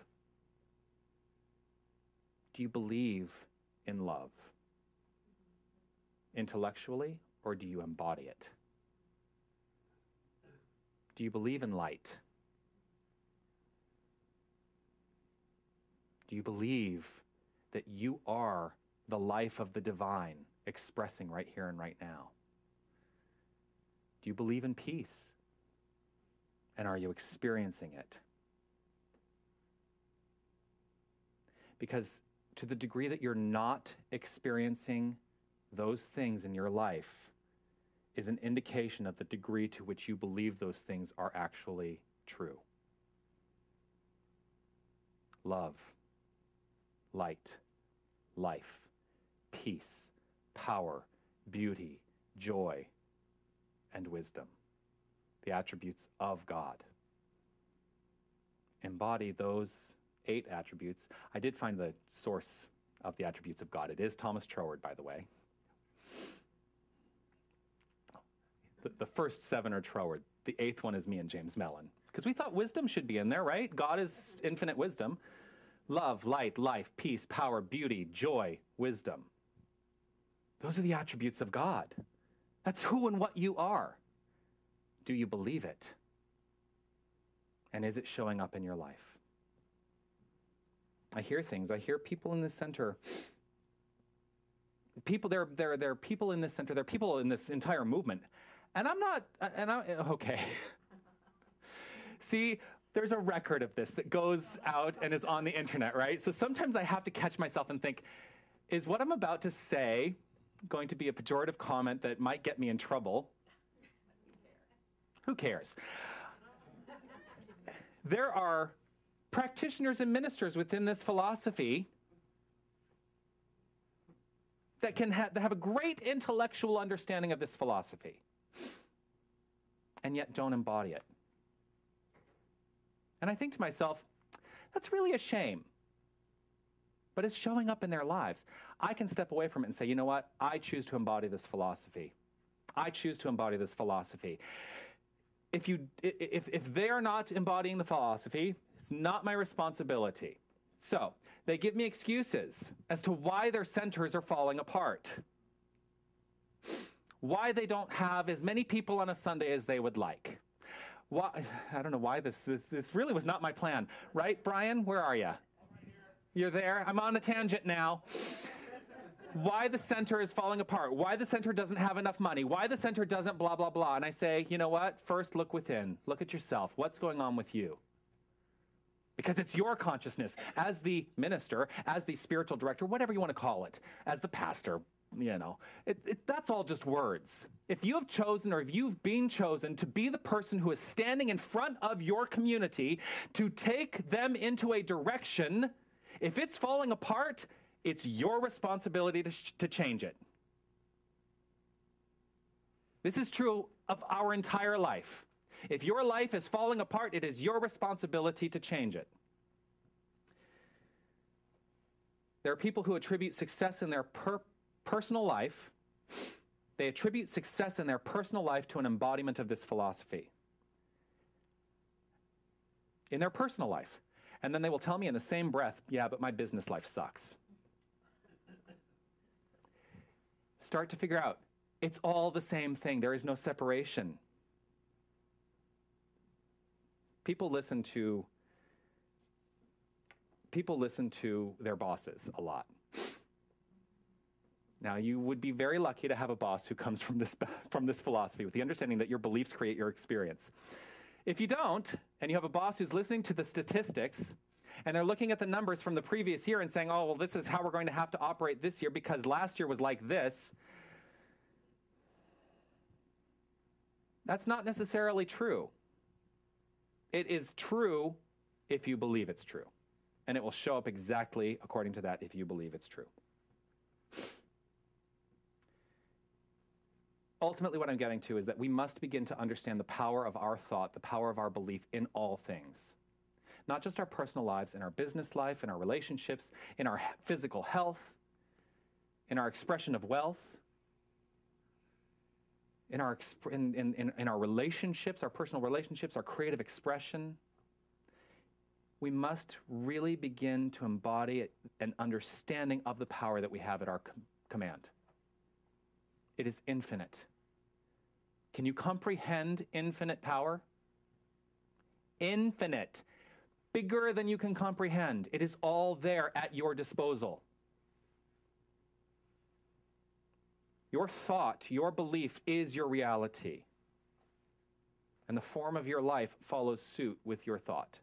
Do you believe in love intellectually, or do you embody it? Do you believe in light? Do you believe that you are the life of the divine expressing right here and right now? Do you believe in peace? And are you experiencing it? Because to the degree that you're not experiencing those things in your life is an indication of the degree to which you believe those things are actually true. Love, light, life, peace, power, beauty, joy, and wisdom. The attributes of God. Embody those 8 attributes. I did find the source of the attributes of God. It is Thomas Troward, by the way. The first 7 are Troward. The 8th one is me and James Mellon. Because we thought wisdom should be in there, right? God is infinite wisdom. Love, light, life, peace, power, beauty, joy, wisdom. Those are the attributes of God. That's who and what you are. Do you believe it? And is it showing up in your life? I hear things. I hear people in this center. There are people in this center. There are people in this entire movement. And okay. See, there's a record of this that goes out and is on the internet, right? So sometimes I have to catch myself and think, is what I'm about to say going to be a pejorative comment that might get me in trouble? Who cares? There are practitioners and ministers within this philosophy that have a great intellectual understanding of this philosophy, and yet don't embody it. And I think to myself, that's really a shame. But it's showing up in their lives. I can step away from it and say, you know what? I choose to embody this philosophy. I choose to embody this philosophy. If they are not embodying the philosophy, it's not my responsibility. So they give me excuses as to why their centers are falling apart. Why they don't have as many people on a Sunday as they would like. Why, I don't know why this really was not my plan. Right, Brian? Where are you? You're there? I'm on a tangent now. Why the center is falling apart. Why the center doesn't have enough money. Why the center doesn't blah, blah, blah. And I say, you know what? First, look within. Look at yourself. What's going on with you? Because it's your consciousness as the minister, as the spiritual director, whatever you want to call it, as the pastor, you know. That's all just words. If you have chosen or if you've been chosen to be the person who is standing in front of your community to take them into a direction, if it's falling apart, it's your responsibility to change it. This is true of our entire life. If your life is falling apart, it is your responsibility to change it. There are people who attribute success in their personal life. They attribute success in their personal life to an embodiment of this philosophy. In their personal life. And then they will tell me in the same breath, yeah, but my business life sucks. Start to figure out, it's all the same thing. There is no separation. People listen to their bosses a lot. Now, you would be very lucky to have a boss who comes from this philosophy with the understanding that your beliefs create your experience. If you don't, and you have a boss who's listening to the statistics, and they're looking at the numbers from the previous year and saying, oh, well, this is how we're going to have to operate this year because last year was like this, that's not necessarily true. It is true if you believe it's true. And it will show up exactly according to that if you believe it's true. Ultimately, what I'm getting to is that we must begin to understand the power of our thought, the power of our belief in all things. Not just our personal lives, in our business life, in our relationships, in our physical health, in our expression of wealth, in our relationships, our personal relationships, our creative expression. We must really begin to embody an understanding of the power that we have at our command. It is infinite. Can you comprehend infinite power? Infinite. Bigger than you can comprehend. It is all there at your disposal. Your thought, your belief is your reality. And the form of your life follows suit with your thought.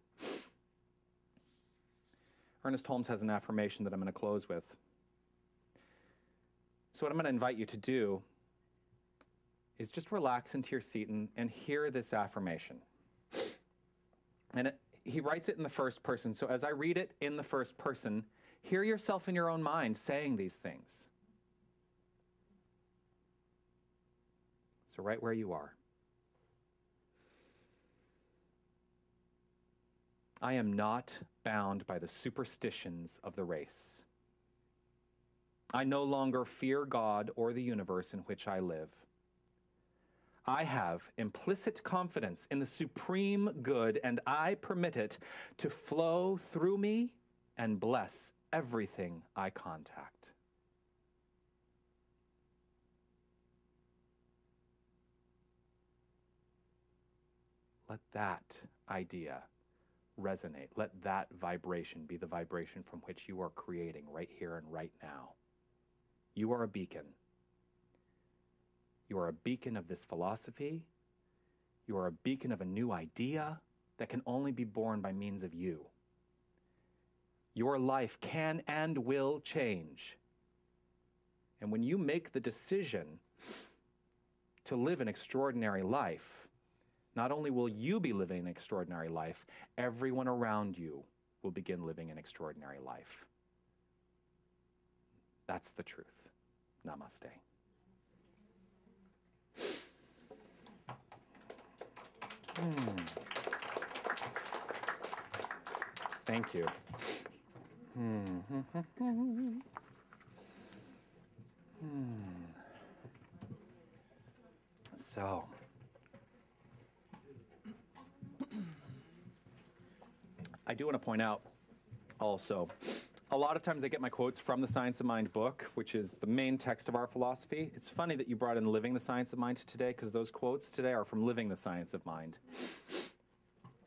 Ernest Holmes has an affirmation that I'm going to close with. So what I'm going to invite you to do is just relax into your seat and hear this affirmation. And he writes it in the first person. So as I read it in the first person, hear yourself in your own mind saying these things. So right where you are. I am not bound by the superstitions of the race. I no longer fear God or the universe in which I live. I have implicit confidence in the supreme good, and I permit it to flow through me and bless everything I contact. Let that idea resonate. Let that vibration be the vibration from which you are creating right here and right now. You are a beacon. You are a beacon of this philosophy. You are a beacon of a new idea that can only be born by means of you. Your life can and will change. And when you make the decision to live an extraordinary life, not only will you be living an extraordinary life, everyone around you will begin living an extraordinary life. That's the truth. Namaste. Thank you. So, I do want to point out also, a lot of times I get my quotes from the Science of Mind book, which is the main text of our philosophy. It's funny that you brought in Living the Science of Mind today, because those quotes today are from Living the Science of Mind,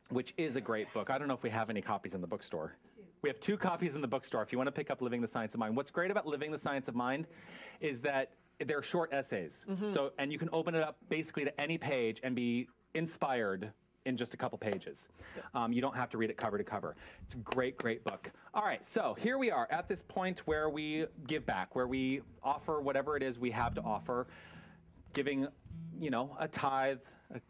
which is a great book. I don't know if we have any copies in the bookstore. We have 2 copies in the bookstore if you want to pick up Living the Science of Mind. What's great about Living the Science of Mind is that they're short essays. And you can open it up basically to any page and be inspired in just a couple pages. You don't have to read it cover to cover. It's a great, great book. All right, so here we are at this point where we give back, where we offer whatever it is we have to offer, giving, you know, a tithe,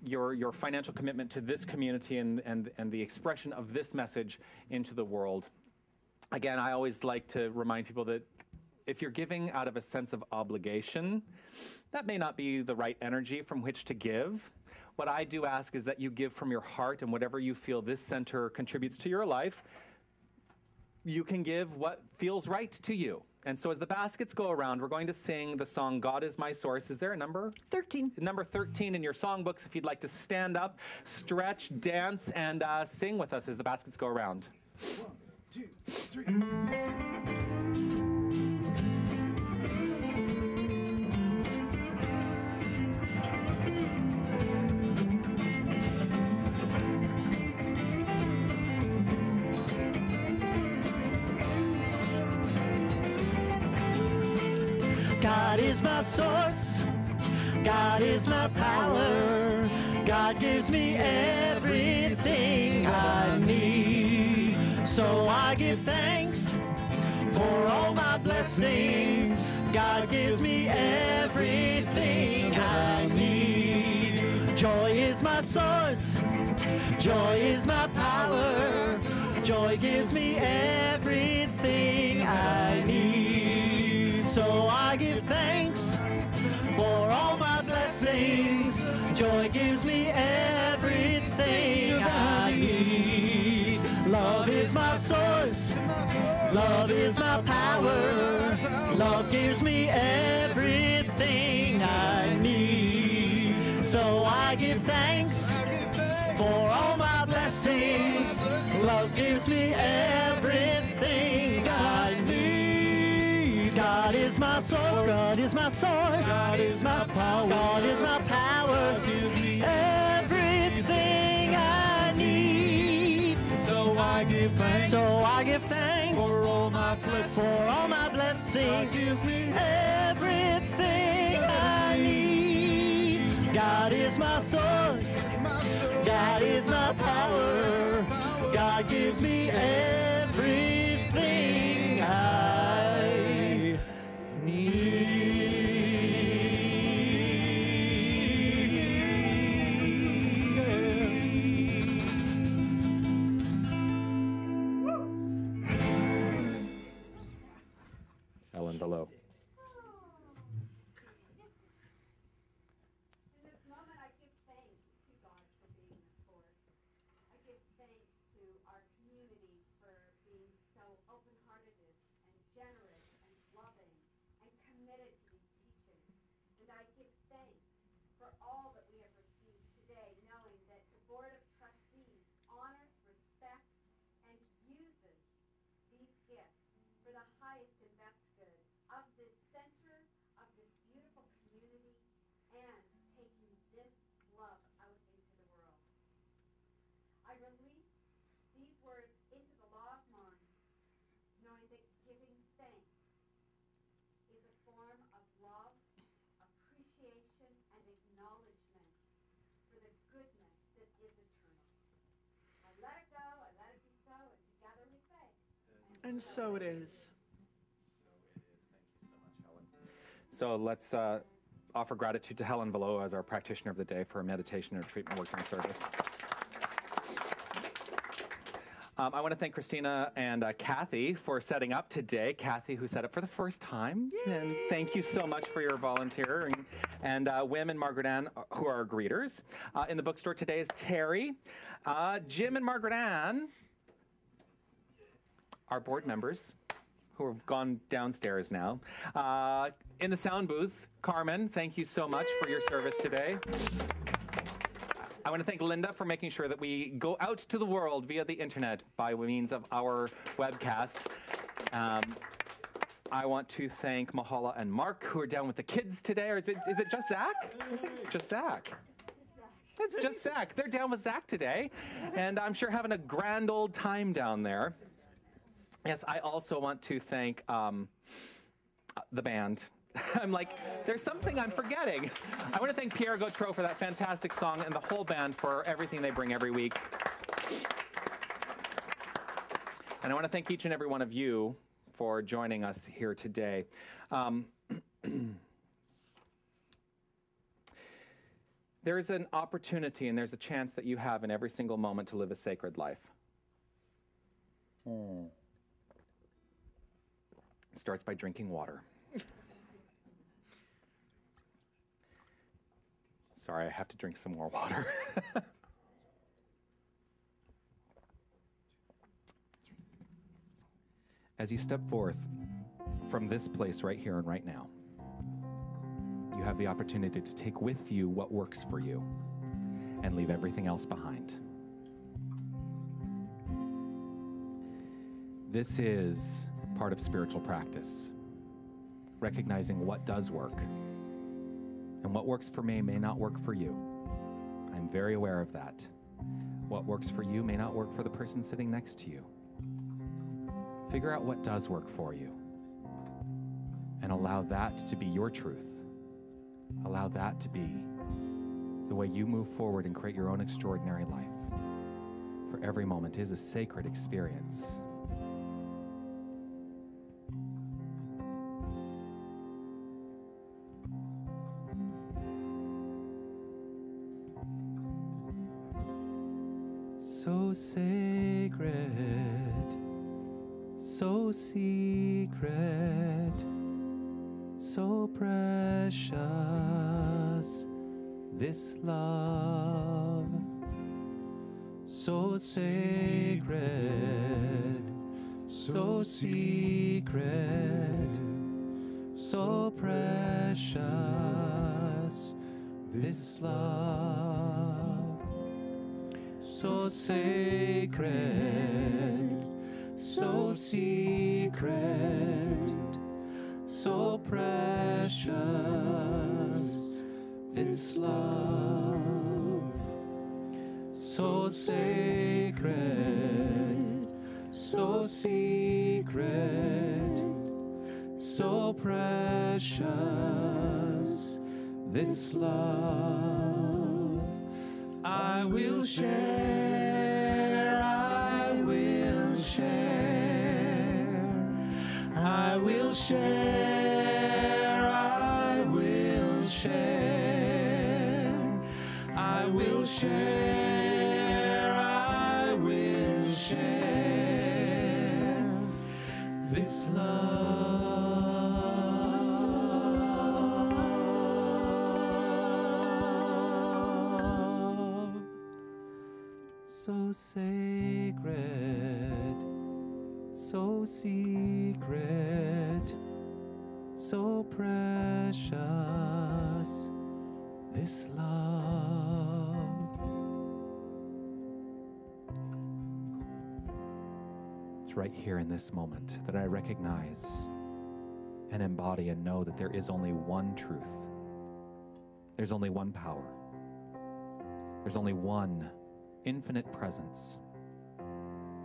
your financial commitment to this community and the expression of this message into the world. Again, I always like to remind people that if you're giving out of a sense of obligation, that may not be the right energy from which to give. What I do ask is that you give from your heart, and whatever you feel this center contributes to your life, you can give what feels right to you. And so as the baskets go around, we're going to sing the song, God is My Source. Is there a number? 13. Number 13 in your songbooks if you'd like to stand up, stretch, dance, and sing with us as the baskets go around. 1, 2, 3. God is my source, God is my power, God gives me everything I need. So I give thanks for all my blessings, God gives me everything I need. Joy is my source, joy is my power, joy gives me everything I need. So I give thanks for all my blessings. Joy gives me everything I need. Love is my source. Love is my power. Love gives me everything I need. So I give thanks for all my blessings. Love gives me everything I need. God is my source, God is my source, God is my power, God is my power, gives me everything I need. So I give thanks, for all my blessings, God gives me everything I need. God is my source, God is my power, God gives me everything I need. Ellen below. And so it is. So let's offer gratitude to Helen Velo as our practitioner of the day for her meditation and treatment work during service. I want to thank Christina and Kathy for setting up today. Kathy, who set up for the first time. Yay! And thank you so much for your volunteering. And Wim and Margaret Ann, who are our greeters. In the bookstore today is Terry. Jim and Margaret Ann, our board members, who have gone downstairs now. In the sound booth, Carmen, thank you so much for your service today. I want to thank Linda for making sure that we go out to the world via the internet by means of our webcast. I want to thank Mahala and Mark, who are down with the kids today. Or is it just Zach? I think it's just Zach. It's just Zach. They're down with Zach today, and I'm sure having a grand old time down there. Yes, I also want to thank the band. I'm like, there's something I'm forgetting. I want to thank Pierre Gautreau for that fantastic song and the whole band for everything they bring every week. And I want to thank each and every one of you for joining us here today. There's an opportunity and there's a chance that you have in every single moment to live a sacred life. It starts by drinking water. Sorry, I have to drink some more water. As you step forth from this place right here and right now, you have the opportunity to take with you what works for you and leave everything else behind. This is part of spiritual practice, recognizing what does work. And what works for me may not work for you. I'm very aware of that. What works for you may not work for the person sitting next to you. Figure out what does work for you and allow that to be your truth. Allow that to be the way you move forward and create your own extraordinary life. For every moment is a sacred experience. So sacred, so secret, so precious, this love. So sacred, so secret, so precious, this love. So sacred, so secret, so precious, this love. So sacred, so secret, so precious, this love. I will share, I will share, I will share, I will share, I will share, I will share, this love. So sacred, so secret, so precious, this love. It's right here in this moment that I recognize and embody and know that there is only one truth. There's only one power. There's only one infinite presence.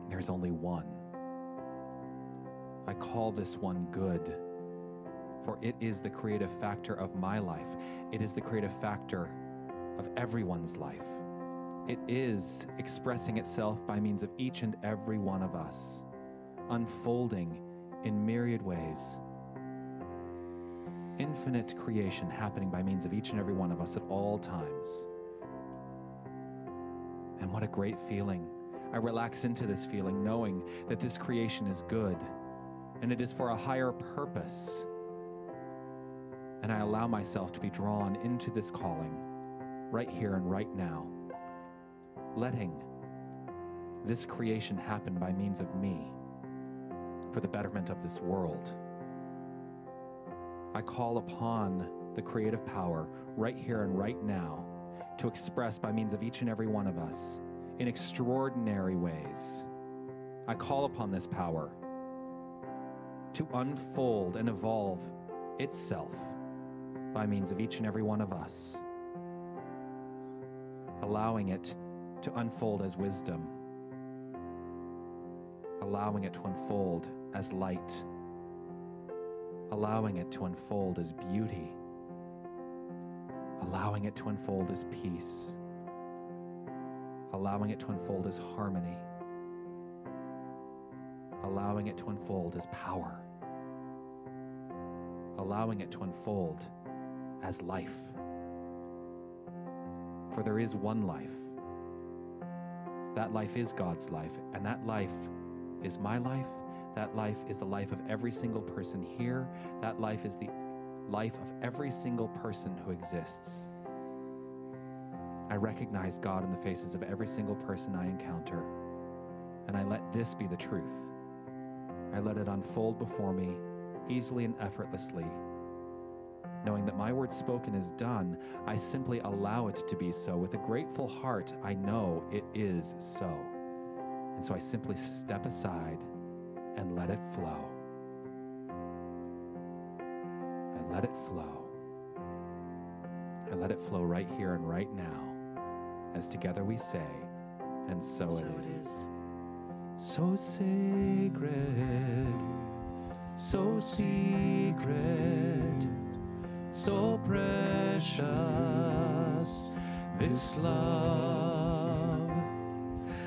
There's only one. I call this one good, for it is the creative factor of my life. It is the creative factor of everyone's life. It is expressing itself by means of each and every one of us. unfolding in myriad ways. Infinite creation happening by means of each and every one of us at all times. And what a great feeling. I relax into this feeling knowing that this creation is good and it is for a higher purpose. And I allow myself to be drawn into this calling right here and right now, letting this creation happen by means of me for the betterment of this world. I call upon the creative power right here and right now to express by means of each and every one of us in extraordinary ways. I call upon this power to unfold and evolve itself by means of each and every one of us, allowing it to unfold as wisdom, allowing it to unfold as light, allowing it to unfold as beauty, allowing it to unfold as peace, allowing it to unfold as harmony, allowing it to unfold as power, allowing it to unfold as life. For there is one life. That life is God's life, and that life is my life. That life is the life of every single person here. That life is the life of every single person who exists. I recognize God in the faces of every single person I encounter, and I let this be the truth. I let it unfold before me easily and effortlessly. Knowing that my word spoken is done, I simply allow it to be so. With a grateful heart, I know it is so. And so I simply step aside and let it flow. I let it flow. I let it flow right here and right now, as together we say, and so it is. So sacred, so secret, so precious, this love.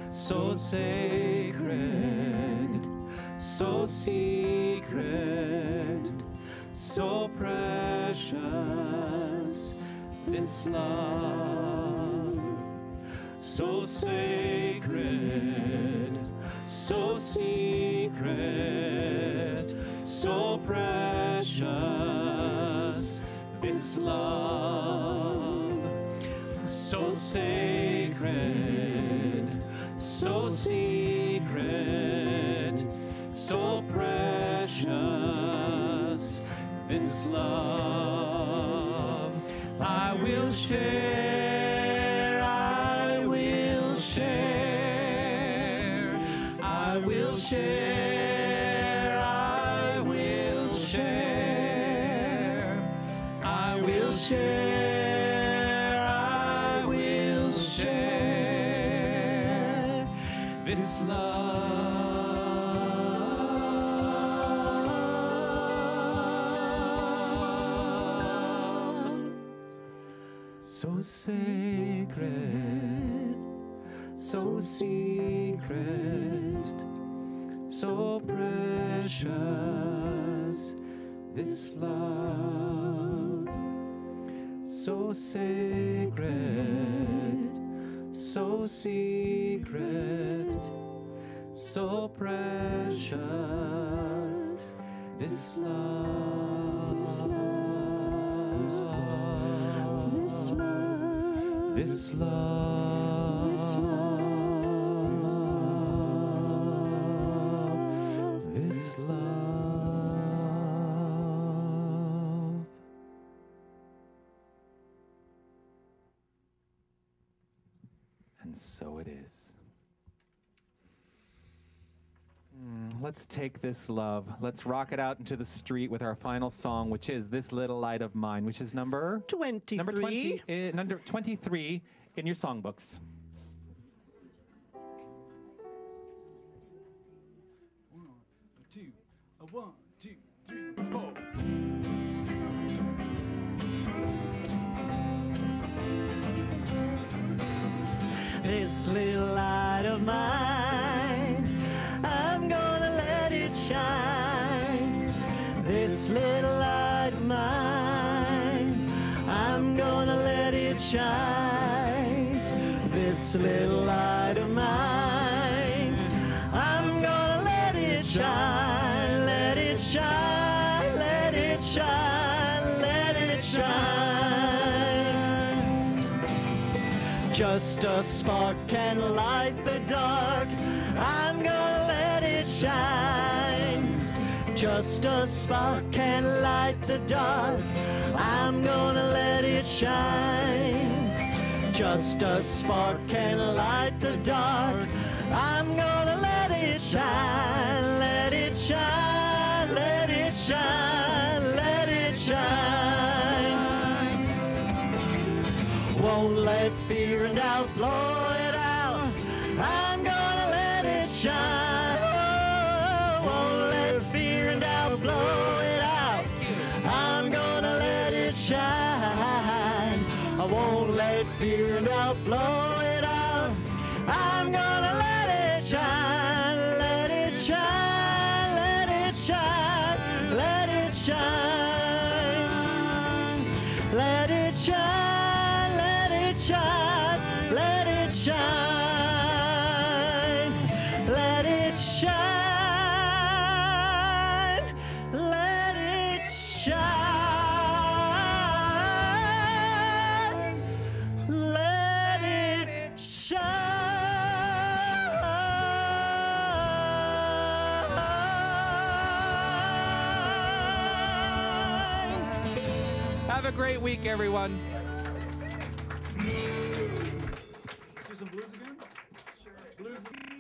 So sacred, so secret, so precious, this love. So sacred, so secret, so precious, this love. So sacred, so secret, so precious, this love. I will share, I will share, I will share, I will share, I will share, I will share this love. So sacred, so secret, so precious, this love. So sacred, so secret, so precious, this love. This love, this love, this love. And so it is. Let's take this love. Let's rock it out into the street with our final song, which is This Little Light of Mine, which is number 23. Number 23 in your songbooks. 1, 2, 3, 4. This little light of mine, I'm gonna let it shine. This little light of mine, I'm gonna let it shine. This little light of mine, I'm gonna let it shine. Let it shine, let it shine, let it shine. Just a spark can light the dark. I'm gonna let it shine. Just a spark can light the dark. I'm gonna let it shine. Just a spark can light the dark. I'm gonna let it shine. Let it shine. Let it shine. Let it shine. Won't let fear and doubt blow it out. I'm gonna let it shine. Oh, won't let fear and doubt blow it out. I'm gonna let it shine. I won't let fear and doubt blow it out. I'm gonna let it shine. Let it shine. Let it shine. Let it shine. Let it shine. Let it shine. Let it shine. Let it shine. Let it shine. Let it shine. Have a great week, everyone. Do some blues again? Sure. Blues.